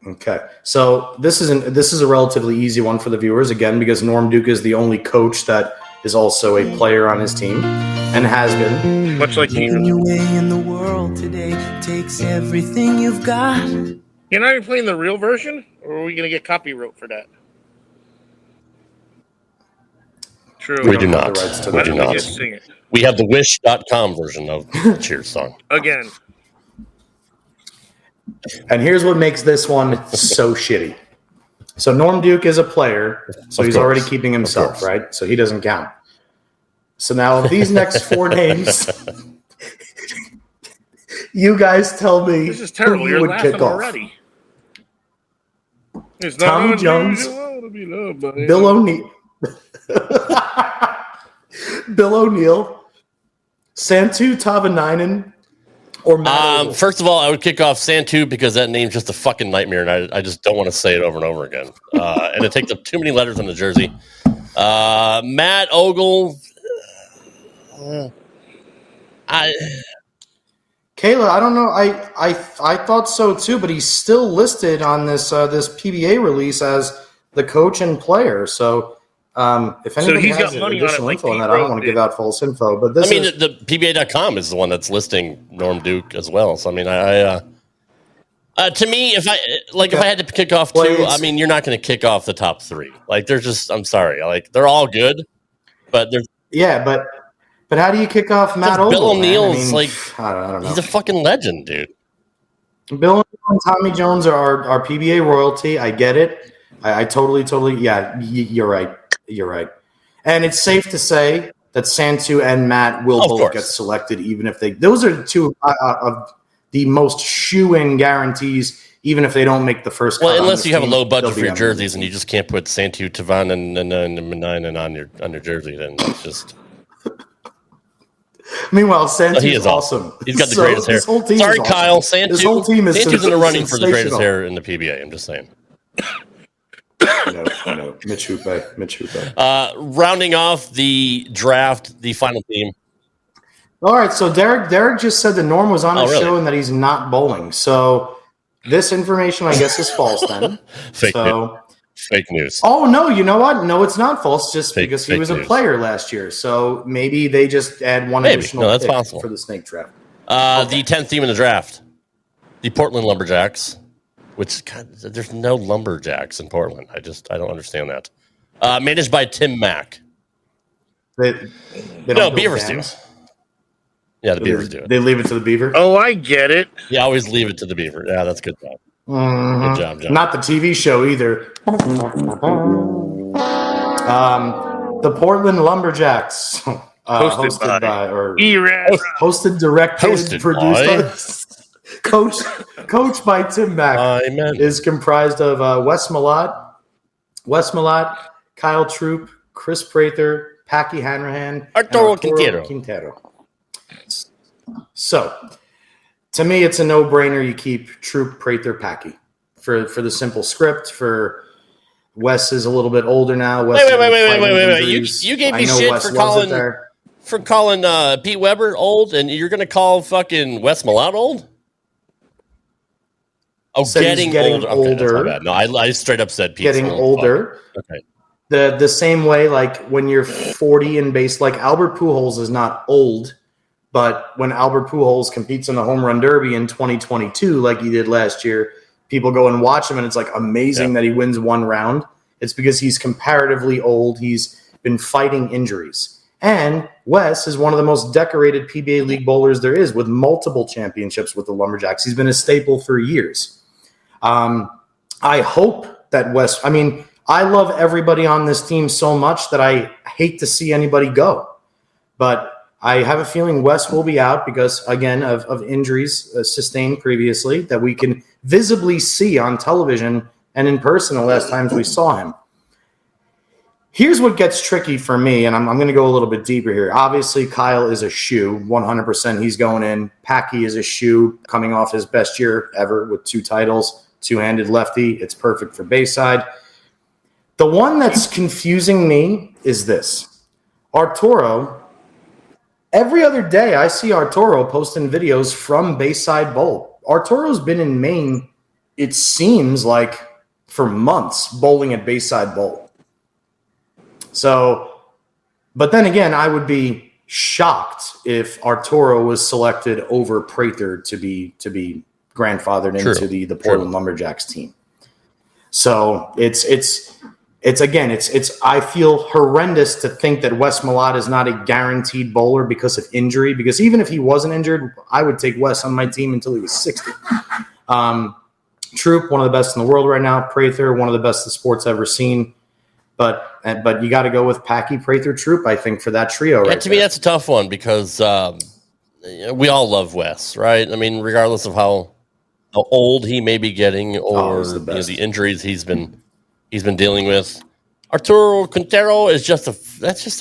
Okay, so this is a relatively easy one for the viewers, again, because Norm Duke is the only coach that is also a player on his team and has been. Much like you. Your way in the world today takes everything you've got. You're not even playing the real version, or are we going to get copyright for that? True. We do don't have not. the rights to We that. do Why don't not. we just sing it We have the wish.com version of the Cheers song. again? And here's what makes this one so shitty. So Norm Duke is a player, so Of he's course. already keeping himself, right? So he doesn't count. So now these next four names, you guys tell me This is terrible. who You're you would laughing kick off. already. It's Tommy not Jones, unusual to be loved by Bill O'Neill, Bill O'Neill, Santu Tavanainen, or Matt Ogle? First of all, I would kick off Santu because that name's just a fucking nightmare, and I just don't want to say it over and over again. And it takes up too many letters on the jersey. Matt Ogle. Kayla, I don't know. I thought so too, but he's still listed on this this PBA release as the coach and player. So if anybody he's has got money on it, additional like info on Pete that, I don't Rose want to did. give out false info. But this I mean, is the PBA.com is the one that's listing Norm Duke as well. So I mean, to me, if I had to kick off two, Well, I mean, you're not going to kick off the top three. Like, they're just, I'm sorry, like they're all good, but there's yeah, but how do you kick off Matt Ogle? Bill man? O'Neill's I don't know. he's a fucking legend, dude. Bill O'Neill and Tommy Jones are PBA royalty. I get it. I totally. Yeah, you're right. You're right. And it's safe to say that Santu and Matt will Of both course. get selected, even if those are two of the most shoe-in guarantees, even if they don't make the first. Well, cut on unless this you have a team, low budget they'll for be your on the jerseys and team. you just can't put Santu, Tavan, and on your jersey, then it's just. Meanwhile, Santu's he is awesome. He's got the greatest hair. This whole team Sorry, is awesome. Kyle. Santu. This whole team is Santu's in the running for the greatest sensational. hair in the PBA. I'm just saying. No, Mitch Hooper. Rounding off the draft, the final team. All right, so Derek just said that Norm was on his really? show and that he's not bowling. So this information, I guess, is false then. Fake news. Oh, no, you know what? No, it's not false just because he fake was a news. player last year. So maybe they just add one additional that's pick possible. for the snake draft. The 10th team in the draft, the Portland Lumberjacks, which, God, there's no Lumberjacks in Portland. I don't understand that. Managed by Tim Mack. They don't build Beavers do. dams? Yeah, the Beavers do it. They leave it to the Beaver? Oh, I get it. You always leave it to the Beaver. Yeah, that's good job. Mhm. Good job, John. Not the TV show either. The Portland Lumberjacks. Hosted by or hosted, directed, produced by coached by Tim Mack. Is comprised of Wes Malott, Kyle Troop, Chris Prather, Packy Hanrahan, Arturo and Quintero. So, to me, it's a no-brainer. You keep Troop, Prather, Packy for the simple script. For Wes is a little bit older now. Wait. You gave me shit for calling Pete Weber old, and you're going to call fucking Wes Malott old? Oh, getting older. Okay, that's my bad. No, I straight up said Pete's getting older. Okay. The same way, like when you're 40 and base, like Albert Pujols is not old, but when Albert Pujols competes in the home run derby in 2022, like he did last year, people go and watch him, and it's like amazing that he wins one round. It's because he's comparatively old. He's been fighting injuries. And Wes is one of the most decorated PBA League bowlers there is, with multiple championships with the Lumberjacks. He's been a staple for years. I hope that Wes, I love everybody on this team so much that I hate to see anybody go. But I have a feeling Wes will be out because, again, of injuries sustained previously that we can visibly see on television and in person the last times we saw him. Here's what gets tricky for me, and I'm going to go a little bit deeper here. Obviously, Kyle is a shoe, 100%. He's going in. Packy is a shoe, coming off his best year ever with 2 titles, two-handed lefty. It's perfect for Bayside. The one that's confusing me is this. Arturo, every other day I see Arturo posting videos from Bayside Bowl. Arturo's been in Maine, it seems like, for months, bowling at Bayside Bowl. So, but then again, I would be shocked if Arturo was selected over Prather to be grandfathered into the Portland Lumberjacks team. So it's I feel horrendous to think that Wes Malott is not a guaranteed bowler because of injury. Because even if he wasn't injured, I would take Wes on my team until he was 60. Troop, one of the best in the world right now. Prather, one of the best the sport's ever seen. But you got to go with Packy, Prather, Troop, I think, for that trio. Yeah, right to me, that's a tough one because we all love Wes, right? I mean, regardless of how old he may be getting or the injuries he's been dealing with. Arturo Quintero is just a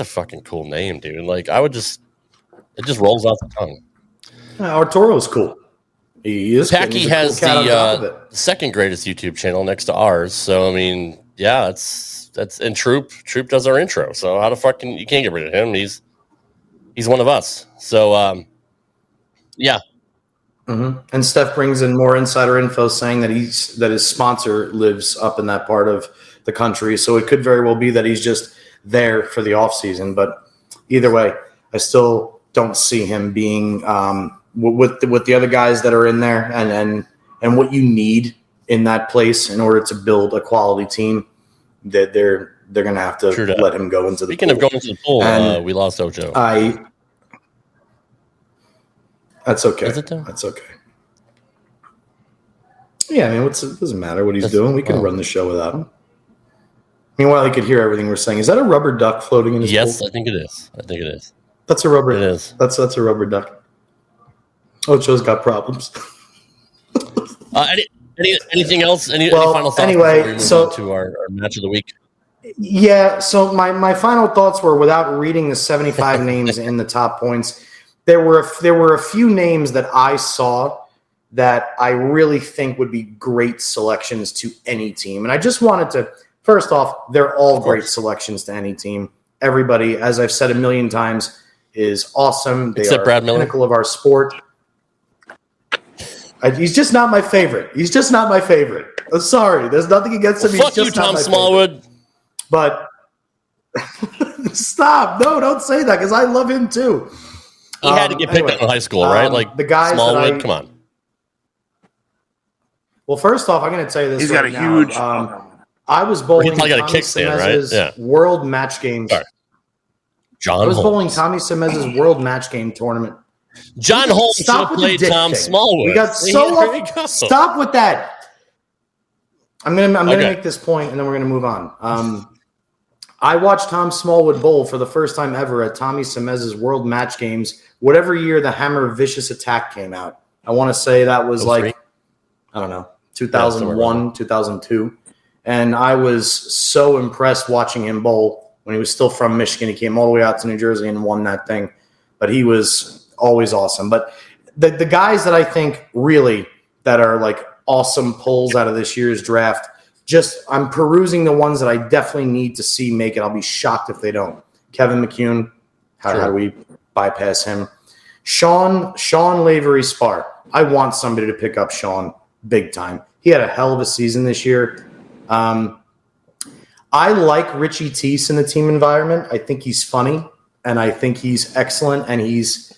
fucking cool name, dude. Like it just rolls off the tongue. Arturo's cool. He is. Packy has the second greatest YouTube channel next to ours. So I mean, yeah, that's and Troop does our intro. So how the fuck you can't get rid of him? He's one of us. So yeah. Mm-hmm. And Steph brings in more insider info saying that his sponsor lives up in that part of the country. So it could very well be that he's just there for the off season. But either way, I still don't see him being with the other guys that are in there and what you need in that place in order to build a quality team. That they're going to have to let him go into the Speaking pool. of going into the pool, we lost Ocho. That's okay. Is it though? That's okay. Yeah, it doesn't matter what he's doing. We can run the show without him. Meanwhile, he could hear everything we're saying. Is that a rubber duck floating in his pool? Yes, I think it is. That's a rubber. It is. That's a rubber duck. Ocho's got problems. Anything else? Any Well, final thoughts anyway, before we move on to our match of the week? Yeah, so my final thoughts were, without reading the 75 names in the top points, there were a few names that I saw that I really think would be great selections to any team. And I just wanted to, first off, they're all great selections to any team. Everybody, as I've said a million times, is awesome. They Except are Brad the Miller. pinnacle of our sport. He's just not my favorite. He's just not my favorite. I'm sorry. There's nothing against him. Fuck you, Tom Smallwood. But stop. No, don't say that, because I love him too. He had to get picked up in high school, right? Like the guys Smallwood, come on. Well, first off, I'm going to tell you this. He's right got a now. huge. I was bowling He's probably got a Tommy kickstand, right? Semez's Yeah. World Match Games. Sorry. John I was Holmes. bowling Tommy Semez's World Match Game tournament. John Holmes should Stop have with the played dick Tom thing. Smallwood. We got so There you go. Stop with that. I'm gonna Okay. make this point, and then we're gonna move on. I watched Tom Smallwood bowl for the first time ever at Tommy Semez's World Match Games, whatever year the Hammer Vicious Attack came out. I want to say that was like, I don't know, 2001, 2002. And I was so impressed watching him bowl when he was still from Michigan. He came all the way out to New Jersey and won that thing. But he was always awesome. But the guys that I think really that are like awesome pulls out of this year's draft, just I'm perusing the ones that I definitely need to see make it. I'll be shocked if they don't. Kevin McCune, how do we bypass him? Sean Lavery Spar. I want somebody to pick up Sean big time. He had a hell of a season this year. I like Richie Teese in the team environment. I think he's funny, and I think he's excellent, and he's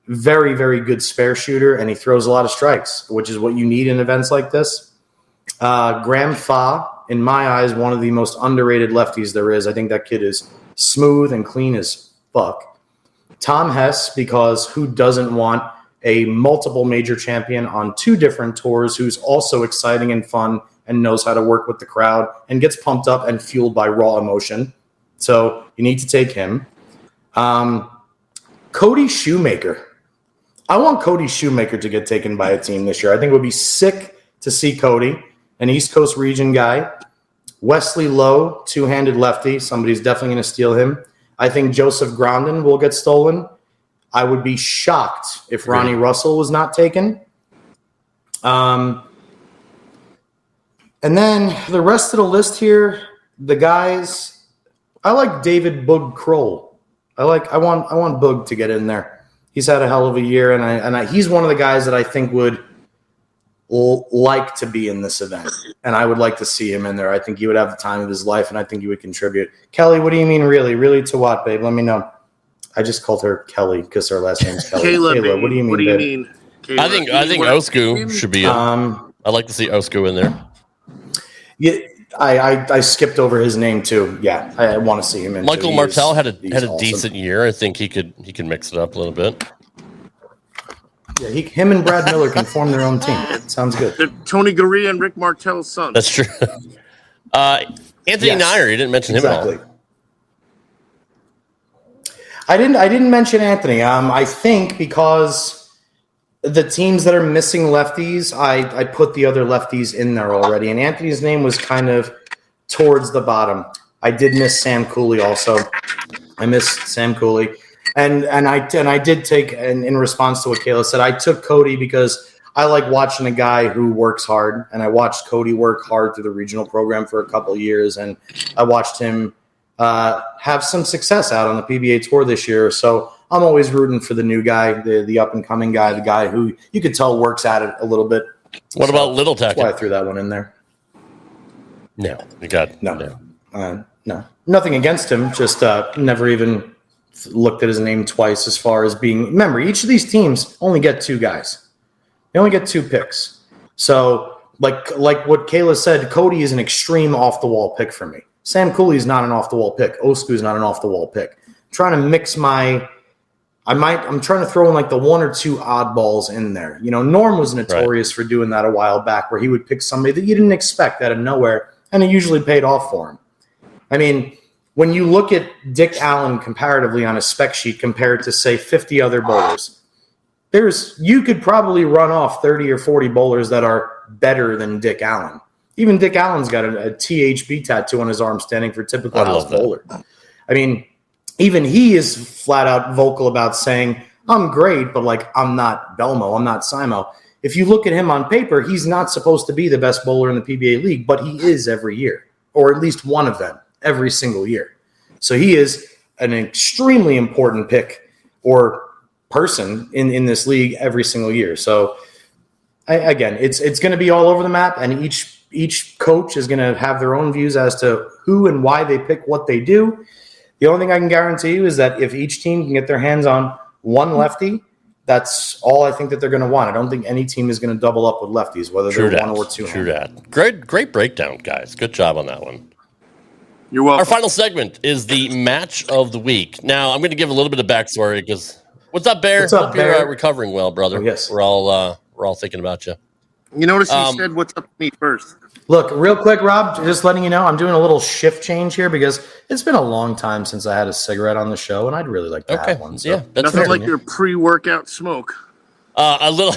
very, very good spare shooter, and he throws a lot of strikes, which is what you need in events like this. Graham Fa, in my eyes, one of the most underrated lefties there is. I think that kid is smooth and clean as fuck. Tom Hess, because who doesn't want a multiple major champion on 2 different tours who's also exciting and fun and knows how to work with the crowd and gets pumped up and fueled by raw emotion. So you need to take him. Cody Shoemaker. I want Cody Shoemaker to get taken by a team this year. I think it would be sick to see Cody, an East Coast region guy. Wesley Lowe, 2-handed lefty. Somebody's definitely going to steal him. I think Joseph Grondin will get stolen. I would be shocked if Ronnie Russell was not taken. And then the rest of the list here, the guys, I like David Boog Kroll. I want Boog to get in there. He's had a hell of a year, and he's one of the guys that I think would like to be in this event, and I would like to see him in there. I think he would have the time of his life, and I think he would contribute. Kelly, what do you mean, really? Really to what, babe? Let me know. I just called her Kelly because her last name's Kelly. Kayla, what do you mean? What do you babe? mean? Kayla? I think Osku should be in. I'd like to see Osku in there. Yeah, I skipped over his name too. Yeah, I want to see him in. Michael Martell had a awesome. decent year. I think he could mix it up a little bit. Yeah, him and Brad Miller can form their own team. Sounds good. They're Tony Gurria and Rick Martell's son. That's true. Anthony Nyer, you didn't mention him at all. I didn't mention Anthony. I think because the teams that are missing lefties, I put the other lefties in there already, and Anthony's name was kind of towards the bottom. I did miss Sam Cooley also. I missed Sam Cooley, and I did take, and in response to what Kayla said, I took Cody because I like watching a guy who works hard, and I watched Cody work hard through the regional program for a couple of years, and I watched him have some success out on the PBA tour this year. So I'm always rooting for the new guy, the up and coming guy, the guy who you could tell works at it a little bit. What about Little Tackett? That's why I threw that one in there. No, you got no. Nothing against him. Just never even looked at his name twice. As far as being, remember, each of these teams only get 2 guys. They only get 2 picks. So like what Kayla said, Cody is an extreme off the wall pick for me. Sam Cooley is not an off the wall pick. Osku is not an off the wall pick. I'm trying to mix I'm trying to throw in like the 1 or 2 oddballs in there. You know, Norm was notorious for doing that a while back, where he would pick somebody that you didn't expect out of nowhere, and it usually paid off for him. I mean, when you look at Dick Allen comparatively on a spec sheet compared to, say, 50 other bowlers, you could probably run off 30 or 40 bowlers that are better than Dick Allen. Even Dick Allen's got a THB tattoo on his arm standing for typical house bowler. I mean, even he is flat out vocal about saying, I'm great, but like I'm not Belmo, I'm not Simo. If you look at him on paper, he's not supposed to be the best bowler in the PBA League, but he is every year, or at least one of them every single year. So he is an extremely important pick or person in this league every single year. So again, it's going to be all over the map, and each coach is going to have their own views as to who and why they pick what they do. The only thing I can guarantee you is that if each team can get their hands on one lefty, that's all I think that they're going to want. I don't think any team is going to double up with lefties, whether they're one or two. True that. Great breakdown, guys. Good job on that one. You're welcome. Our final segment is the match of the week. Now, I'm going to give a little bit of backstory because what's up, Bear? What's up, Hope Bear? you're recovering well, brother. Oh, yes, we're all thinking about you. You notice he said, "What's up to me first?" Look, real quick, Rob, just letting you know, I'm doing a little shift change here because it's been a long time since I had a cigarette on the show, and I'd really like to have one. So. Yeah, that's nothing like your pre-workout smoke. A little,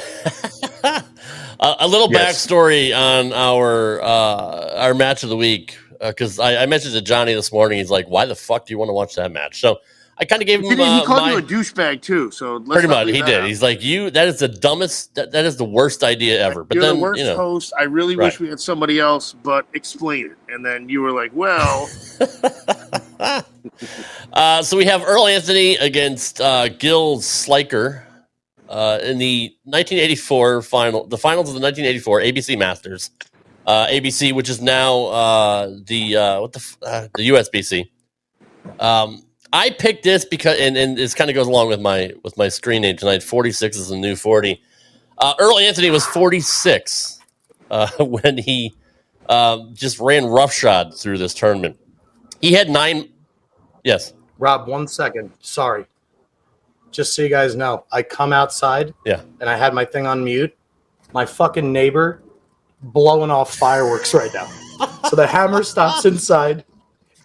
a little backstory on our match of the week because I mentioned to Johnny this morning. He's like, "Why the fuck do you want to watch that match?" So I kind of gave him. He called you a douchebag too. So let's pretty much he did. He's like, "You, that is the dumbest. That is the worst idea ever." But You're then the worst host. I really wish we had somebody else, but explain it. And then you were like, "Well." So we have Earl Anthony against Gil Sliker in the 1984 final. The finals of the 1984 ABC Masters. ABC, which is now the USBC. I picked this because, and this kind of goes along with my screen name tonight. 46 is the new 40. Earl Anthony was 46 when he just ran roughshod through this tournament. He had 9. Yes, Rob, 1 second. Sorry. Just so you guys know, I come outside. Yeah. And I had my thing on mute. My fucking neighbor blowing off fireworks right now. So the hammer stops inside.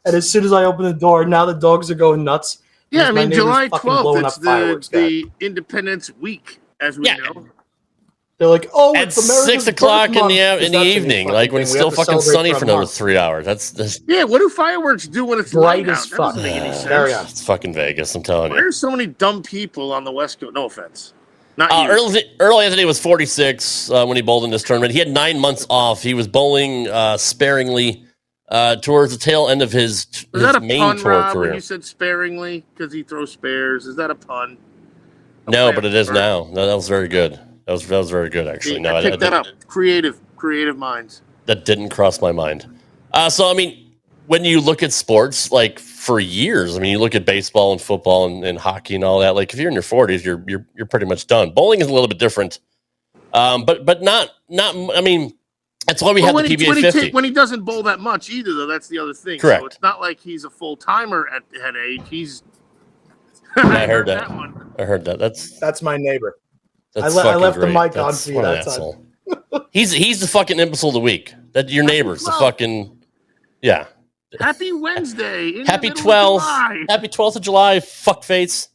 And as soon as I open the door, now the dogs are going nuts. Yeah, I mean, July fucking 12th, it's the Independence Week, as we know. They're like, oh, at it's America's 6 o'clock in the birth month. evening, like when it's still fucking sunny for another 3 hours. That's Yeah, what do fireworks do when it's bright light as out? That fuck. doesn't make any sense. Very on. it's fucking Vegas. I'm telling Why you. are so many dumb people on the West Coast? No offense. Not you. Earl Anthony was 46 when he bowled in this tournament. He had 9 months off. He was bowling sparingly towards the tail end of his Was that a main pun, tour Rob, career. when you said sparingly because he throws spares? Is that a pun? No, but it is now. No, that was very good. That was very good, actually. No, I picked that up. Creative minds. That didn't cross my mind. So, I mean, when you look at sports, like for years, I mean, you look at baseball and football and hockey and all that. Like if you're in your 40s, you're pretty much done. Bowling is a little bit different, but not. I mean, that's why we have the PBA 50. When he doesn't bowl that much either, though, that's the other thing. Correct. So it's not like he's a full timer at age. He's. I heard that. I heard that. That's my neighbor. That's I left great. the mic That's on for you what an that asshole. time. He's the fucking imbecile of the week. That your neighbor's the fucking yeah. Happy Wednesday. Happy 12th. Happy 12th of July. Fuck face.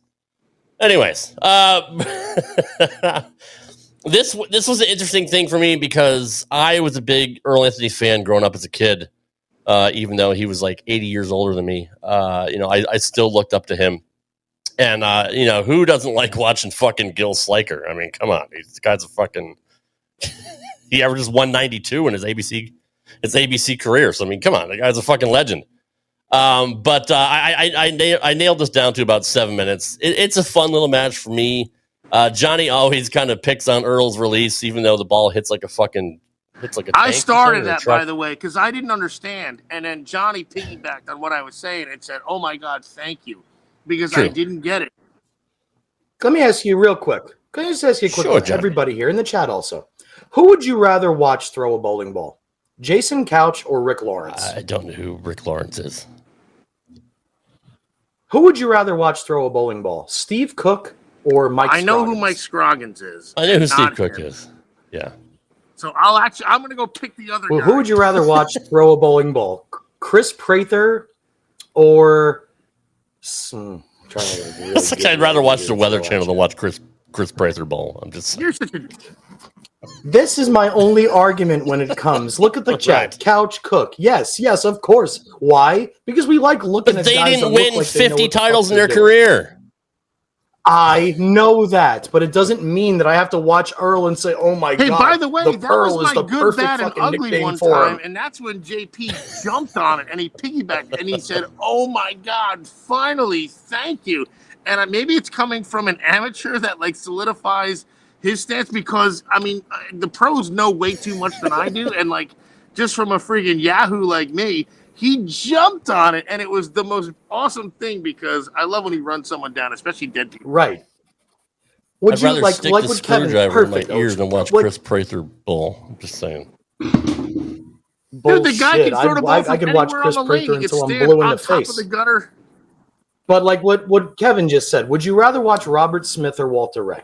Anyways, this was an interesting thing for me because I was a big Earl Anthony fan growing up as a kid. Even though he was like 80 years older than me, I still looked up to him. And, who doesn't like watching fucking Gil Sliker? I mean, come on. This guy's a fucking... he averages 192 in his ABC career. So, I mean, come on. The guy's a fucking legend. But I nailed this down to about 7 minutes. It's a fun little match for me. Johnny always kind of picks on Earl's release, even though the ball hits like a fucking... I started that, by the way, because I didn't understand. And then Johnny piggybacked on what I was saying and said, oh, my God, thank you. Because I didn't get it. Let me ask you real quick. Can I just ask you a quick Sure, question? Everybody here in the chat also. Who would you rather watch throw a bowling ball? Jason Couch or Rick Lawrence? I don't know who Rick Lawrence is. Who would you rather watch throw a bowling ball? Steve Cook or Mike Scroggins? I know who Mike Scroggins is. I know who Steve Cook is. Yeah. So I'm going to go pick the other guy. Who would you rather watch throw a bowling ball? Chris Prather or... I'd rather watch the Weather Channel than watch Chris Prather bowl. I'm just You're such a This is my only argument when it comes. Look at the chat. Right. Couch Cook. Yes, of course. Why? Because we like looking But at they guys didn't that look win like they know 50 what the titles fuck in their they're doing. career. I know that, but it doesn't mean that I have to watch Earl and say, "Oh my Hey, God!" by the way, that Pearl was is my the good, perfect bad, and fucking ugly nickname one for time, him. and that's when JP jumped on it and he piggybacked and he said, "Oh my God, finally, thank you." And maybe it's coming from an amateur that like solidifies his stance because I mean the pros know way too much than I do, and like just from a freaking Yahoo like me, he jumped on it, and it was the most awesome thing because I love when he runs someone down, especially dead people. Right. Would I'd you rather like stick the with Kevin? screwdriver in my Perfect. ears than watch Like, Chris Prather bull. I'm just saying. Dude, bullshit. the guy can throw the ball from I could watch anywhere Chris on the lane. Prather He could until I'm stand blue in on the top face. of the gutter. But like what Kevin just said, would you rather watch Robert Smith or Walter Ray?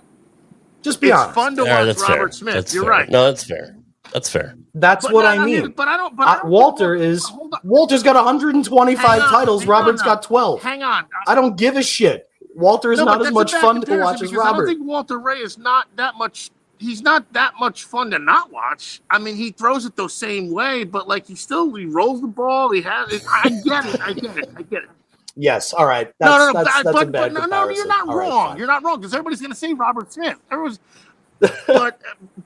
Just be It's honest. fun to All right, watch that's Robert fair. Smith. That's You're fair. right. No, that's fair. That's fair. That's But what no, I no, mean. but I don't. But I don't Walter think is hold on. Walter's got 125 Hang on, titles. hang Robert's on now. got 12. Hang on. I don't give a shit. Walter is No, not but as that's a much bad fun to comparison watch as because I don't Robert. think Walter Ray is not that much. He's not that much fun to not watch. I mean, he throws it the same way, but like he rolls the ball. He has. I get it. Yes, all right. No, That's a but bad no, comparison. you're not All right, wrong. fine. You're not wrong because everybody's gonna say Robert Smith. But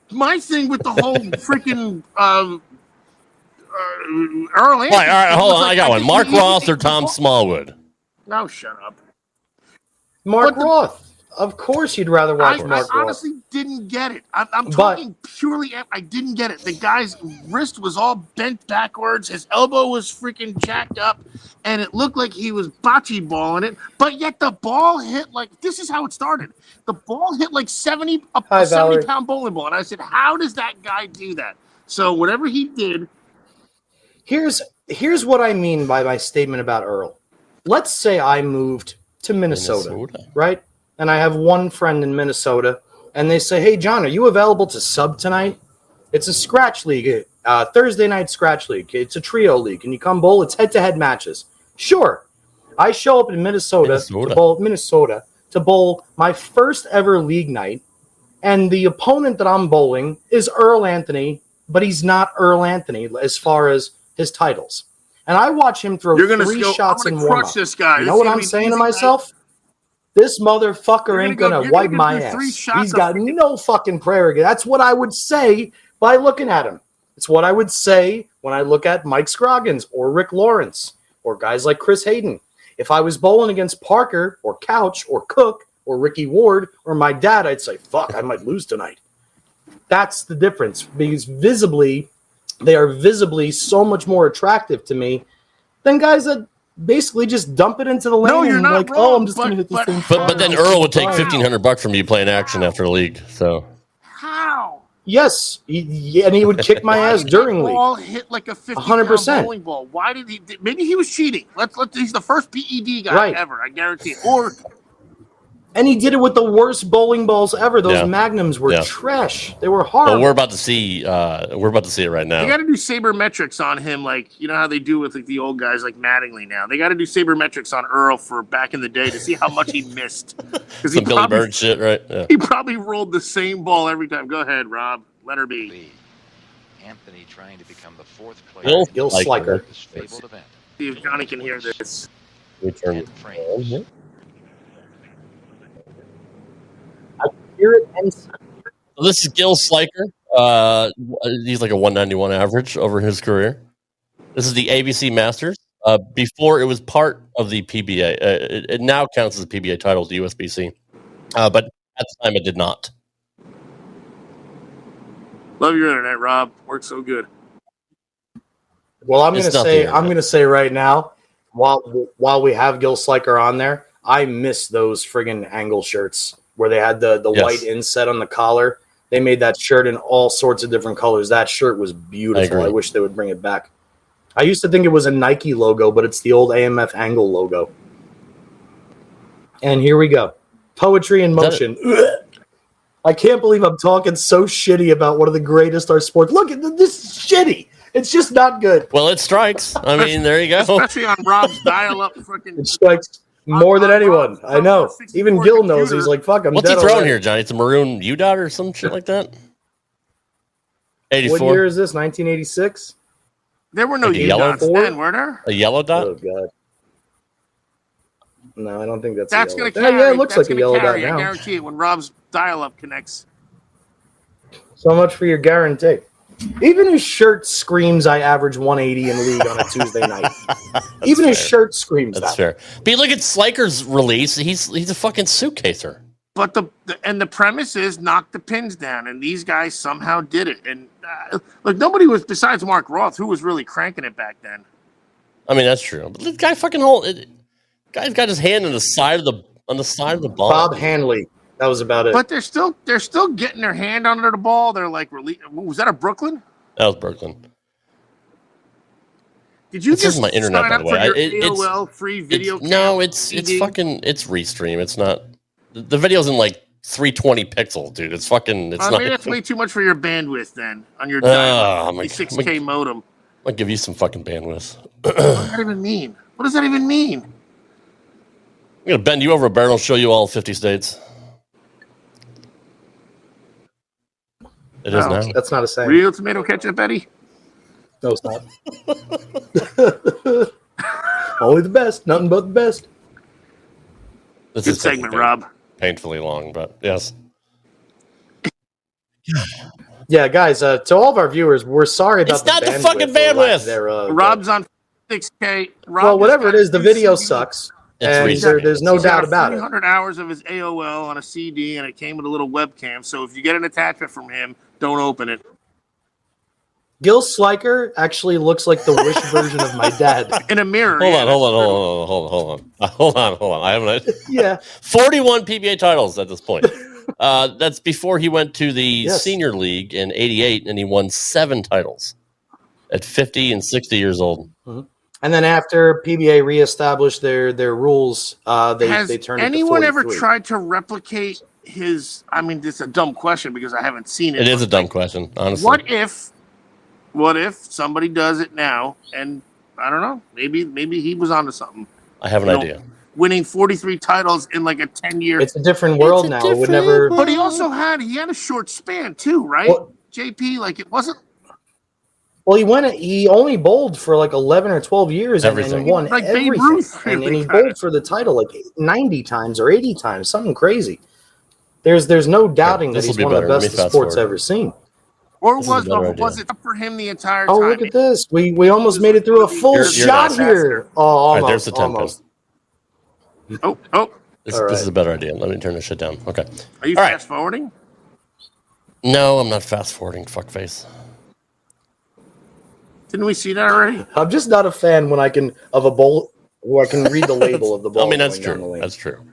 my thing with the whole freaking Earl Anthony. All right, hold was on. like, I got one. think Mark he- Ross or Tom Smallwood? No, shut up. Mark But the- Roth. Of course you'd rather watch I Mark Roth. honestly didn't get it. I'm talking purely. I didn't get it. The guy's wrist was all bent backwards. His elbow was freaking jacked up, and it looked like he was bocce balling it. But yet the ball hit like this is how it started. The ball hit like 70 a Hi, 70-pound bowling ball, and I said, "How does that guy do that?" So whatever he did. Here's what I mean by my statement about Earl. Let's say I moved to Minnesota, right? And I have one friend in Minnesota, and they say, "Hey, John, are you available to sub tonight? It's a scratch league, Thursday night scratch league. It's a trio league. Can you come bowl? It's head-to-head matches." Sure. I show up in Minnesota to bowl my first ever league night, and the opponent that I'm bowling is Earl Anthony, but he's not Earl Anthony as far as his titles. And I watch him throw You're gonna 3 go, shots I'm in gonna warm-up. crush this guy. You This know is what gonna I'm be an saying to easy night. myself? This motherfucker ain't gonna wipe my do 3 ass. shots He's of got freaking- no fucking prayer. That's what I would say by looking at him. It's what I would say when I look at Mike Scroggins or Rick Lawrence or guys like Chris Hayden. If I was bowling against Parker or Couch or Cook or Ricky Ward or my dad, I'd say, fuck, I might lose tonight. That's the difference because they are visibly so much more attractive to me than guys that basically just dump it into the lane No, you're and not like, wrong, oh, I'm just but- going to hit the but- same But then Earl would take $1,500 from you playing action after the league. So How? Yes, and he would kick my Why ass did during that league. ball hit like a 100%. 50-pound bowling ball. Why did he? Maybe he was cheating. He's the first PED guy Right. ever. I guarantee it. Or And he did it with the worst bowling balls ever. Those Yeah. Magnums were Yeah. trash. They were horrible. well, we're about to see it right now. they got to do sabermetrics on him, like you know how they do with like the old guys like Mattingly now. They got to do sabermetrics on Earl for back in the day to see how much he missed. Because Some Billy Bird shit, right? Yeah. he probably rolled the same ball every time. Go ahead, Rob. Let her be. Anthony trying to become the 4th player Gil in Sliker. this fabled event. See if Johnny can hear this. Return. 10 frames. Hear it and So this is Gil Sliker. He's like a 191 average over his career. This is the ABC Masters. Before it was part of the PBA. It now counts as a PBA title, the USBC. But at the time, it did not. Love your internet, Rob. Works so good. Well, I'm It's going to not the say internet. I'm going to say right now, while we have Gil Sliker on there, I miss those friggin' angle shirts where they had the Yes. white inset on the collar. They made that shirt in all sorts of different colors. That shirt was beautiful. agree. I wish they would bring it back. I used to think it was a Nike logo, but it's the old AMF angle logo. And here we go. Poetry in that motion. I can't believe I'm talking so shitty about one of the greatest our sports. Look at this is shitty. It's just not good. Well, it strikes. I mean, there you go. Especially on Rob's dial-up freaking. It strikes more than anyone. I know. Even Gil knows. He's like, fuck, I'm What's he dead throwing already. here, Johnny? It's a maroon UDOT or some shit like that? 84. What year is this? 1986? There were no Like a U yellow dots four? then, were there? A yellow dot? Oh, God. No, I don't think that's That's a going yellow. to carry. Yeah, it looks That's like a gonna yellow carry, dot I now. guarantee it when Rob's dial-up connects. So much for your guarantee. Even his shirt screams I average 180 in league on a Tuesday night. Even his shirt screams That's that. fair. But you look at Sliker's release, he's a fucking suitcaser. But the premise is knock the pins down, and these guys somehow did it. And look, nobody was besides Mark Roth who was really cranking it back then. I mean, that's true. But this guy fucking guy's got his hand on the side of the ball. Bob Hanley. That was about it. But they're still getting their hand under the ball. They're like, was that a Brooklyn? That was Brooklyn. Did you This just is my internet, sign by up the way. for your AOL free video? No, it's Restream. It's not. The video's in like 320 pixels, dude. It's fucking. It's not. Maybe that's way too much for your bandwidth then on your Oh, my 6K modem. I'll give you some fucking bandwidth. What does that even mean? What does that even mean? I'm gonna bend you over a barrel and show you all 50 states. It is now. That's not a saying. Real tomato ketchup, Eddie? No, it's not. Only the best. Nothing but the best. This Good is taking segment, Rob. Painfully long, but yes. Yeah, guys, to all of our viewers, we're sorry about It's not the bandwidth fucking or lack bandwidth. thereof, Rob's on 6K. well, whatever it is, the video sucks. And there's no doubt about it. 300 hours of his AOL on a CD, and it came with a little webcam. So if you get an attachment from him, don't open it. Gil Sliker actually looks like the Wish version of my dad. In a mirror. Hold on. I haven't. Yeah. 41 PBA titles at this point. That's before he went to the senior league in '88, and he won 7 titles at 50 and 60 years old. Mm-hmm. And then after PBA reestablished their rules, they turned it to 43. Anyone ever tried to replicate his? I mean, this is a dumb question because I haven't seen it. It is a dumb question, honestly. What if somebody does it now? And I don't know. Maybe he was onto something. I have an idea. Winning 43 titles in like a 10-year. It's a different world now. It would never. But he also had a short span too, right? Well, JP, like it wasn't. Well, he only bowled for like 11 or 12 years and won like everything. Babe Ruth, and he bowled for the title like 90 times or 80 times, something crazy. There's no doubting that he's one of the best the sport's ever seen. Or was it up for him the entire time? Oh, look at this. We almost made it through a full shot here. Oh, almost. Right, there's the tempo. Almost. Oh. This is a better idea. Let me turn this shit down. Okay. Are you fast forwarding? No, I'm not fast forwarding, fuckface. Didn't we see that already? I'm just not a fan when I can of a bowl where I can read the label of the ball. I mean, that's going down the true. lane. That's true.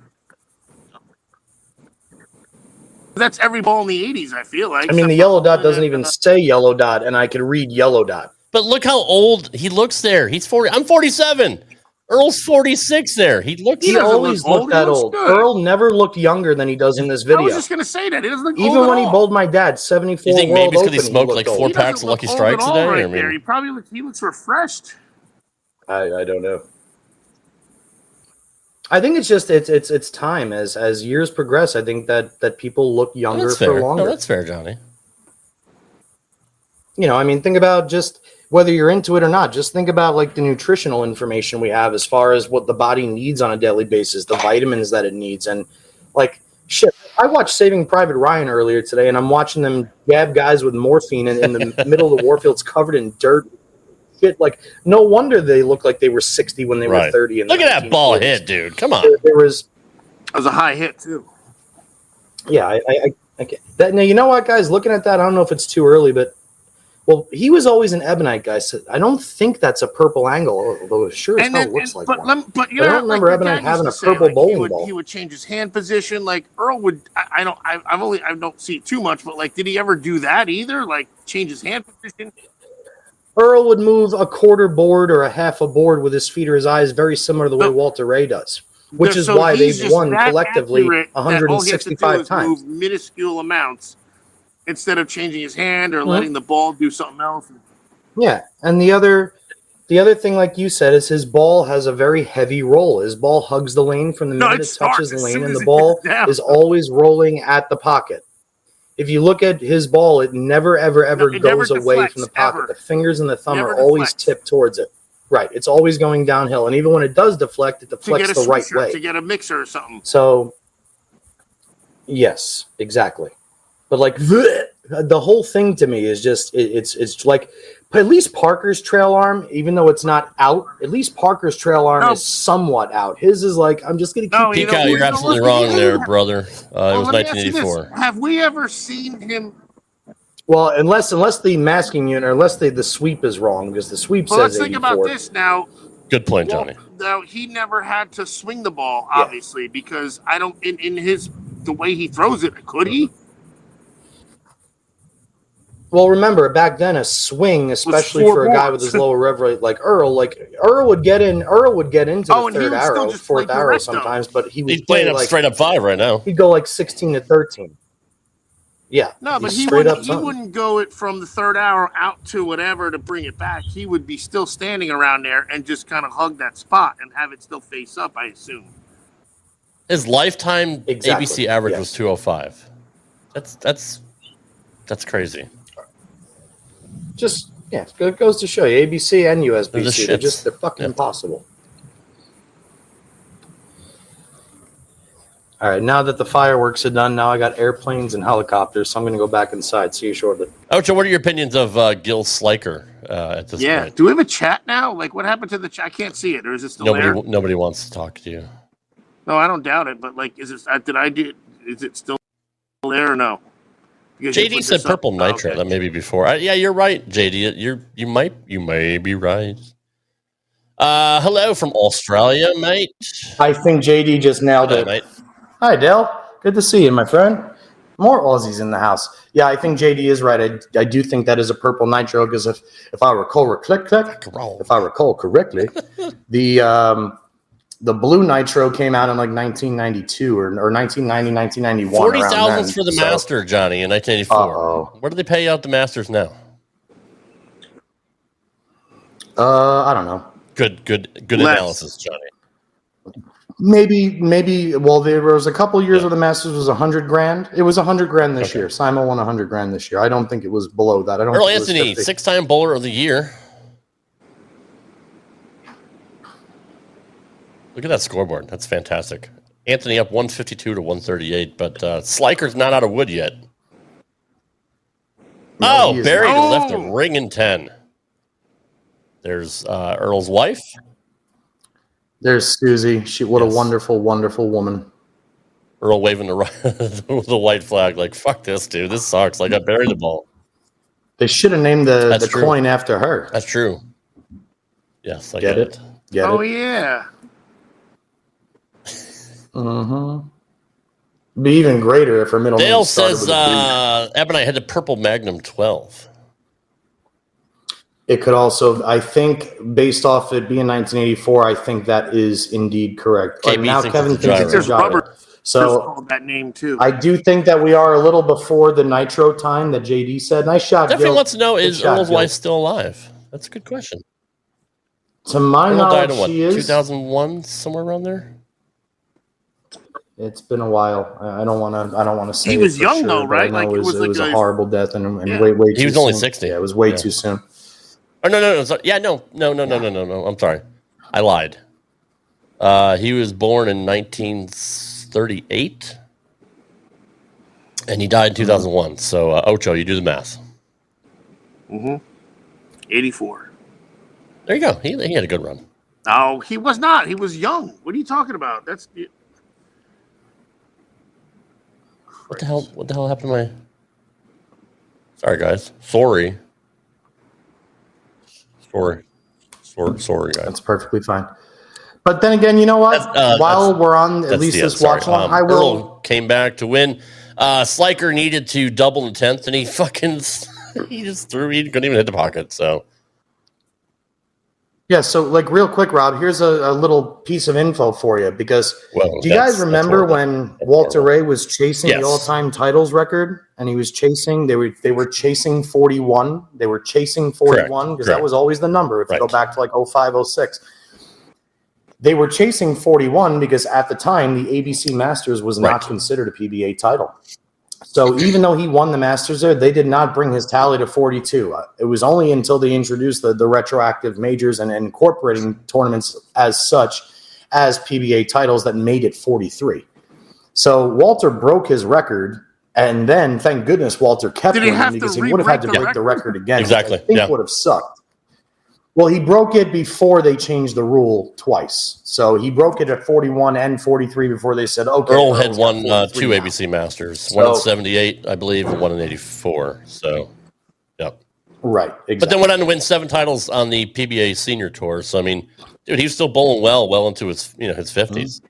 That's every ball in the 80s, I feel like. I mean, the yellow dot doesn't even say yellow dot, and I can read yellow dot. But look how old he looks there. He's 40. I'm 47. Earl's 46 there. He always looked that old. Earl never looked younger than he does in this video. I was just going to say that. He doesn't look even old when at he all. bowled my dad, 74 You think World maybe it's Open, because he smoked he like looked 4 old. packs of Lucky Strikes a day? Right I mean, there. He looks refreshed. I don't know. I think it's just it's time as years progress. I think that people look younger for longer. No, that's fair, Johnny. You know, I mean, think about just whether you're into it or not. Just think about like the nutritional information we have as far as what the body needs on a daily basis, the vitamins that it needs, and like shit. I watched Saving Private Ryan earlier today, and I'm watching them jab guys with morphine in the middle of the warfields covered in dirt. Shit, like no wonder they look like they were 60 when they were 30. Look at that ball hit, dude! Come on, there was Yeah, I get that. Now you know what, guys? Looking at that, I don't know if it's too early, but well, he was always an ebonite guy. So I don't think that's a purple angle, although it sure as hell looks like one. But I don't remember ebonite having a purple bowling ball. He would change his hand position. Like Earl would. I don't see it too much, but like, did he ever do that either? Like change his hand position. Earl would move a quarter board or a half a board with his feet or his eyes, very similar to the way Walter Ray does, which is why they've won collectively 165 times. Move minuscule amounts instead of changing his hand or letting the ball do something else. Yeah, and the other thing, like you said, is his ball has a very heavy roll. His ball hugs the lane from the minute it touches the lane, and the ball is always rolling at the pocket. if you look at his ball, it never, ever, ever it goes never away deflects, from the pocket. ever. The fingers and the thumb Never are always deflects. tipped towards it. Right. It's always going downhill. And even when it does deflect, it To deflects get a the right swisher, way. to get a mixer or something. So, yes, exactly. But like the whole thing to me is just it's like at least Parker's trail arm, even though it's not out, at least Parker's trail arm is somewhat out. His is like I'm just gonna keep. Pete, you're absolutely wrong there, brother. It was 1984. Have we ever seen him? Well, unless the masking unit, or unless the sweep is wrong, because the sweep Well, says let's think 84. about this now. Good point, Johnny. Now he never had to swing the ball, obviously, because I don't in his the way he throws it. Could he? Well, remember back then a swing, especially for a guy with his lower rev rate like Earl would get into the third arrow, fourth arrow sometimes, but he's playing up straight up 5 right now. He'd go like 16 to 13. Yeah. No, but he wouldn't go it from the third arrow out to whatever to bring it back. He would be still standing around there and just kind of hug that spot and have it still face up, I assume. His lifetime ABC average was 205. That's crazy. Just it goes to show you ABC and USBC. They're fucking impossible. All right, now that the fireworks are done, now I got airplanes and helicopters, so I'm going to go back inside. See you shortly. Ocho, what are your opinions of Gil Sliker at this point? Do we have a chat now? Like, what happened to the chat? I can't see it, or is it still there? Nobody wants to talk to you. No, I don't doubt it, but like, is it still there or no? Because JD said purple nitro. Okay. That may be before. Yeah, you're right, JD. You may be right. Hello from Australia, mate. I think JD just nailed it. Mate. Hi, Dale. Good to see you, my friend. More Aussies in the house. Yeah, I think JD is right. I do think that is a purple nitro because if I recall correctly, the blue nitro came out in like 1992 or 1990, 1991. 40,000 for the Master, Johnny, in 1984. What do they pay out the Masters now? I don't know. Good analysis, Johnny. Maybe. Well, there was a couple years where the Masters was $100,000. It was $100,000 this year. Simon won $100,000 this year. I don't think it was below that. Earl Anthony, 6-time bowler of the year. Look at that scoreboard. That's fantastic. Anthony up 152 to 138, but Sliker's not out of wood yet. No, Barry left a ring in 10. There's Earl's wife. There's Susie. What a wonderful, wonderful woman. Earl waving the white flag like, fuck this, dude. This sucks. Like, I buried the ball. They should have named the coin after her. That's true. Yes, I get it. Get it? Yeah. Mm-hmm. Be even greater if her middle name Dale started says with a B. Ebonite had the purple Magnum 12. It could also, I think, based off it being 1984, I think that is indeed correct. Now Kevin thinks it's a gyro. So that name too. I do think that we are a little before the nitro time that JD said. Nice shot. Definitely wants to know, is Earl's wife still alive? That's a good question. To my knowledge, she is. 2001, somewhere around there. It's been a while. I don't want to say he was young though, right? Like it was a horrible death and way too soon. He was only 60. Yeah, it was way too soon. Oh no. Yeah, no. I'm sorry. I lied. He was born in 1938, and he died in 2001. So Ocho, you do the math. 84. There you go. He had a good run. No, he was not. He was young. What are you talking about? That's. What the hell happened to my... Sorry, guys. Sorry, guys. That's perfectly fine. But then again, you know what? While we're on at least this watch long, I will... Earl came back to win. Sliker needed to double the 10th, and he just threw. He couldn't even hit the pocket, so... Yeah, so like real quick, Rob, here's a little piece of info for you because do you guys remember when Walter Ray was chasing the all-time titles record and he was chasing they were chasing 41. They were chasing 41 because that was always the number if you go back to like 05, 06. They were chasing 41 because at the time the ABC Masters was not considered a PBA title. So even though he won the Masters there, they did not bring his tally to 42. It was only until they introduced the retroactive majors and incorporating tournaments as such as PBA titles that made it 43. So Walter broke his record, and then thank goodness Walter kept winning because he would have had to break the record again. Exactly. I think would have sucked. Well, he broke it before they changed the rule twice. So he broke it at 41 and 43 before they said, okay. Earl had won 2 ABC Masters, one in 78, I believe, and one in 84. So, yep. Right, exactly. But then went on to win 7 titles on the PBA Senior Tour. So, I mean, dude, he was still bowling well into his 50s.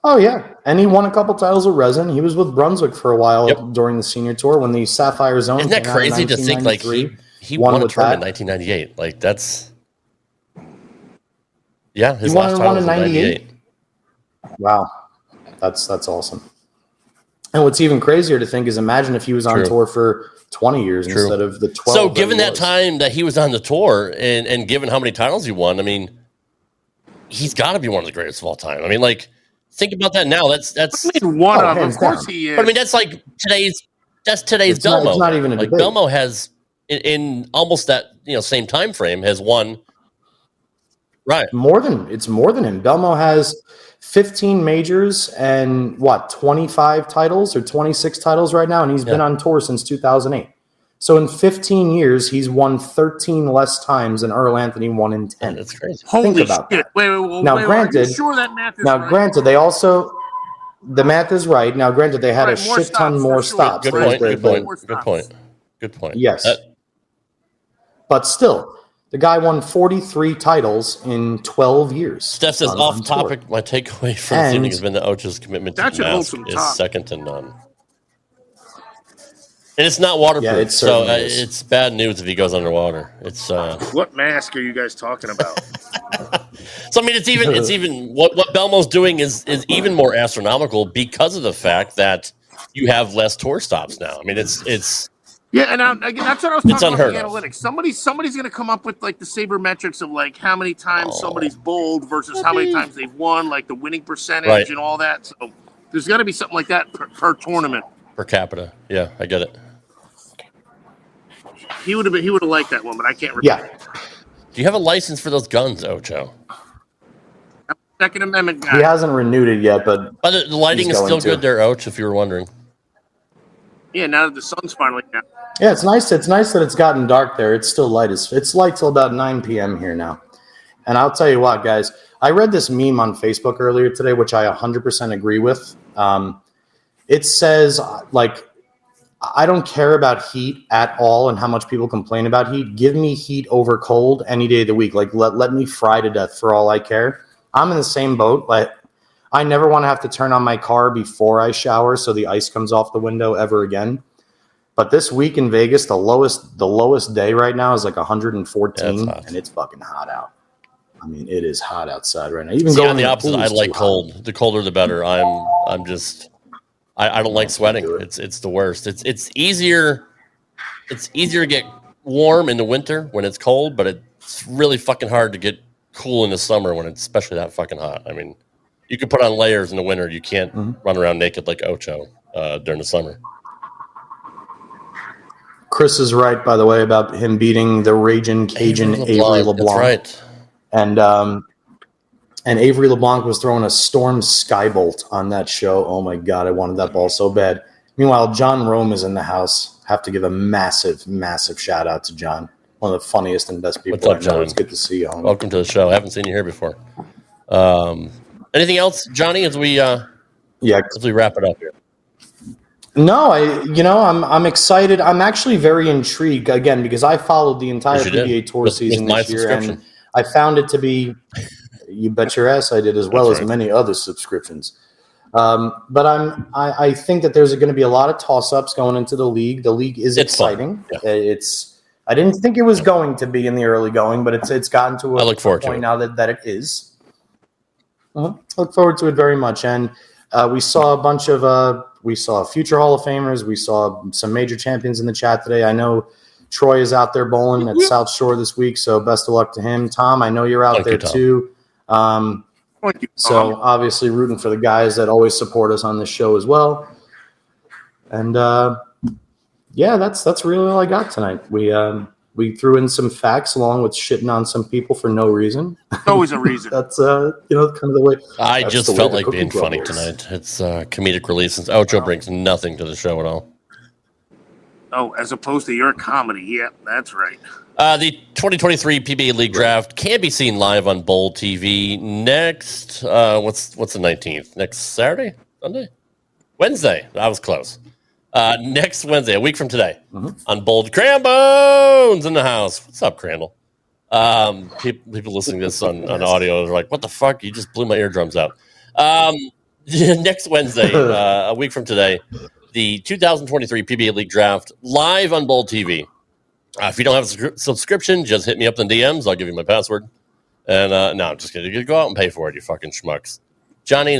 Oh, yeah. And he won a couple titles with Resin. He was with Brunswick for a while during the Senior Tour when the Sapphire Zone Isn't that came out in crazy to think, like, he won a tournament in 1998. Like, that's... Yeah, his last title was in 98. Wow. That's awesome. And what's even crazier to think is imagine if he was on tour for 20 years instead of the 12. So given that time that he was on the tour and given how many titles he won, I mean, he's got to be one of the greatest of all time. I mean, like, think about that now. That's one of course he is. But I mean, that's like today's Belmo. It's not even a like debate. Belmo has in almost that same time frame has won. Right. It's more than him. Belmo has 15 majors and 25 titles or 26 titles right now, and he's been on tour since 2008. So in 15 years, he's won 13 less times than Earl Anthony won in 10. That's crazy. Holy about shit! that. Wait, Granted, are you sure that math is right? Granted, they also the math is right. Now, granted, they had a shit ton more stops. Good point. Yes, but still. The guy won 43 titles in 12 years. Steph says, off topic, my takeaway from this evening has been that Ocho's commitment to the mask is second to none. And it's not waterproof, so it's bad news if he goes underwater. It's What mask are you guys talking about? So I mean, it's even what Belmo's doing is even more astronomical because of the fact that you have less tour stops now. I mean, it's. Yeah, and that's what I was talking about, the of. analytics. Somebody's going to come up with, like, the sabermetrics of, like, how many times somebody's bowled versus how many times they've won, like, the winning percentage and all that. So there's got to be something like that per tournament. Per capita. Yeah, I get it. He would have liked that one, but I can't remember. Yeah. Do you have a license for those guns, Ocho? Second Amendment guy. He hasn't renewed it yet, but the lighting is still good there, Ocho, if you were wondering. Yeah, now that the sun's finally out. Yeah, it's nice. It's nice that it's gotten dark there. It's still light. It's light till about 9 p.m. here now. And I'll tell you what, guys. I read this meme on Facebook earlier today, which I 100% agree with. It says, like, I don't care about heat at all and how much people complain about heat. Give me heat over cold any day of the week. Like, let me fry to death for all I care. I'm in the same boat. Like, I never want to have to turn on my car before I shower so the ice comes off the window ever again. But this week in Vegas, the lowest day right now is like 114, and it's fucking hot out. I mean, it is hot outside right now. Even going on the opposite, I like cold. Hot. The colder, the better. I don't like sweating. It's the worst. It's easier. It's easier to get warm in the winter when it's cold, but it's really fucking hard to get cool in the summer when it's especially that fucking hot. I mean, you can put on layers in the winter. You can't run around naked like Ocho during the summer. Chris is right, by the way, about him beating the raging Cajun Avery LeBlanc. That's right. And Avery LeBlanc was throwing a storm skybolt on that show. Oh my God, I wanted that ball so bad. Meanwhile, John Rome is in the house. Have to give a massive, massive shout out to John. One of the funniest and best people. What's up, I know. John? It's good to see you. Homie. Welcome to the show. I haven't seen you here before. Anything else, Johnny? As we wrap it up here. No, I'm excited. I'm actually very intrigued again because I folled the entire PBA Tour season this year, and I found it to be. You bet your ass I did, as well as many other subscriptions. But I think that there's going to be a lot of toss-ups going into the league. The league is exciting. Yeah. I didn't think it was going to be in the early going, but it's gotten to a point now that it is. I look forward to it very much, and we saw future Hall of Famers. We saw some major champions in the chat today. I know Troy is out there bowling at South Shore this week, so best of luck to him. Tom, I know you're out there too. So obviously rooting for the guys that always support us on this show as well. And yeah, that's really all I got tonight. We threw in some facts along with shitting on some people for no reason. Always a reason. That's kind of the way. I just felt like being funny tonight. It's comedic relief since Ocho brings nothing to the show at all. Oh, as opposed to your comedy. Yeah, that's right. The 2023 PBA League Draft can be seen live on Bold TV next. What's the 19th? Next Saturday? Sunday? Wednesday. I was close. Next Wednesday, a week from today, on Bold. Cranbones in the house. What's up, Crandall? People listening to this on audio are like, what the fuck? You just blew my eardrums out. Next Wednesday, a week from today, the 2023 PBA League Draft live on Bold TV. If you don't have a subscription, just hit me up in the DMs. I'll give you my password. And no, I'm just kidding. You go out and pay for it, you fucking schmucks. Johnny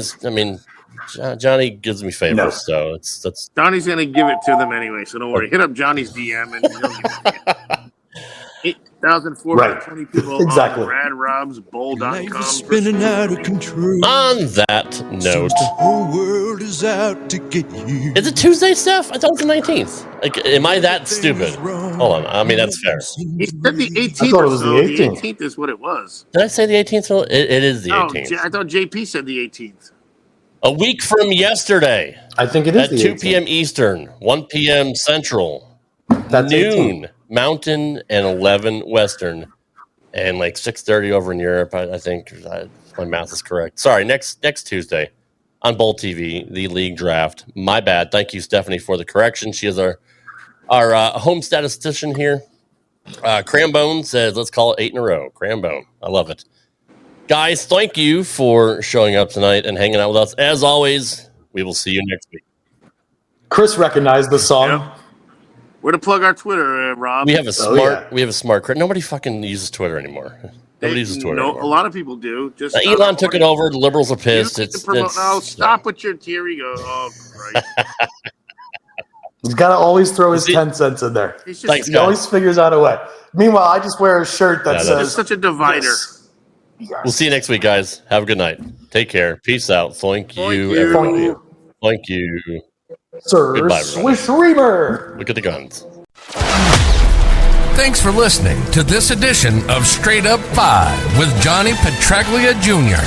gives me favors, so that's Johnny's gonna give it to them anyway, so don't worry. Hit up Johnny's DM and he'll give it to you. 8,420 people exactly. on Rad Rob's Bowl.com. Spinning out of control. On that note, The whole world is out to get you. is it Tuesday, Steph? I thought it was the 19th. Like, am I that stupid? Hold on. I mean, that's fair. He said the 18th. I thought it was the 18th. The 18th is what it was. Did I say the 18th? It is the 18th. I thought JP said the 18th. A week from yesterday. I think it is at the 2 18th. p.m. Eastern, 1 p.m. Central, That's noon 18th. Mountain, and 11 Western, and like 6:30 over in Europe. I think my math is correct. Sorry, next Tuesday on Bold TV, the league draft. My bad. Thank you, Stephanie, for the correction. She is our home statistician here. Crambone says, let's call it 8 in a row. Crambone. I love it. Guys, thank you for showing up tonight and hanging out with us. As always, we will see you next week. Chris recognized the song. Yep. Where to plug our Twitter, Rob? We have a smart Nobody fucking uses Twitter anymore. Nobody uses Twitter anymore. A lot of people do. Just Elon took it over. The liberals are pissed. Stop with your theory. Go. Oh, Christ. He's got to always throw his 10 cents in there. He always figures out a way. Meanwhile, I just wear a shirt that says... It's such a divider. Yes. We'll see you next week, guys. Have a good night. Take care. Peace out. Thank you, everybody. Thank you. Sir Goodbye, Swish Reamer. Look at the guns. Thanks for listening to this edition of Straight Up 5 with Johnny Petraglia Jr.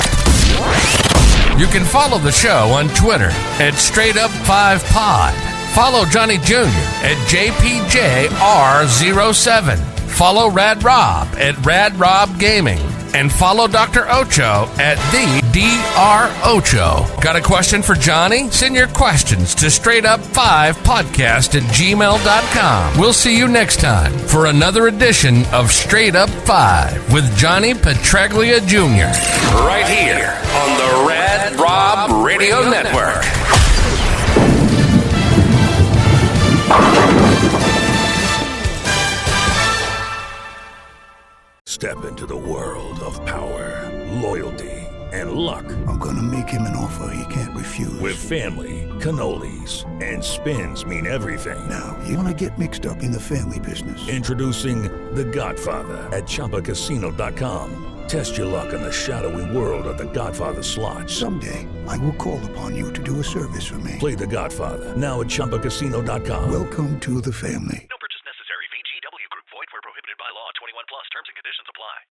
You can follow the show on Twitter at Straight Up 5 Pod. Follow Johnny Jr. at JPJR07. Follow Rad Rob at Rad Rob Gaming. And follow Dr. Ocho at the Dr. Ocho. Got a question for Johnny? Send your questions to straightup5podcast@gmail.com. We'll see you next time for another edition of Straight Up 5 with Johnny Petraglia Jr. Right here on the Rad Rob Radio Network. Step into the world of power, loyalty, and luck. I'm gonna make him an offer he can't refuse. With family, cannolis, and spins mean everything. Now, you wanna get mixed up in the family business. Introducing The Godfather at ChumbaCasino.com. Test your luck in the shadowy world of The Godfather slot. Someday, I will call upon you to do a service for me. Play The Godfather now at ChumbaCasino.com. Welcome to the family.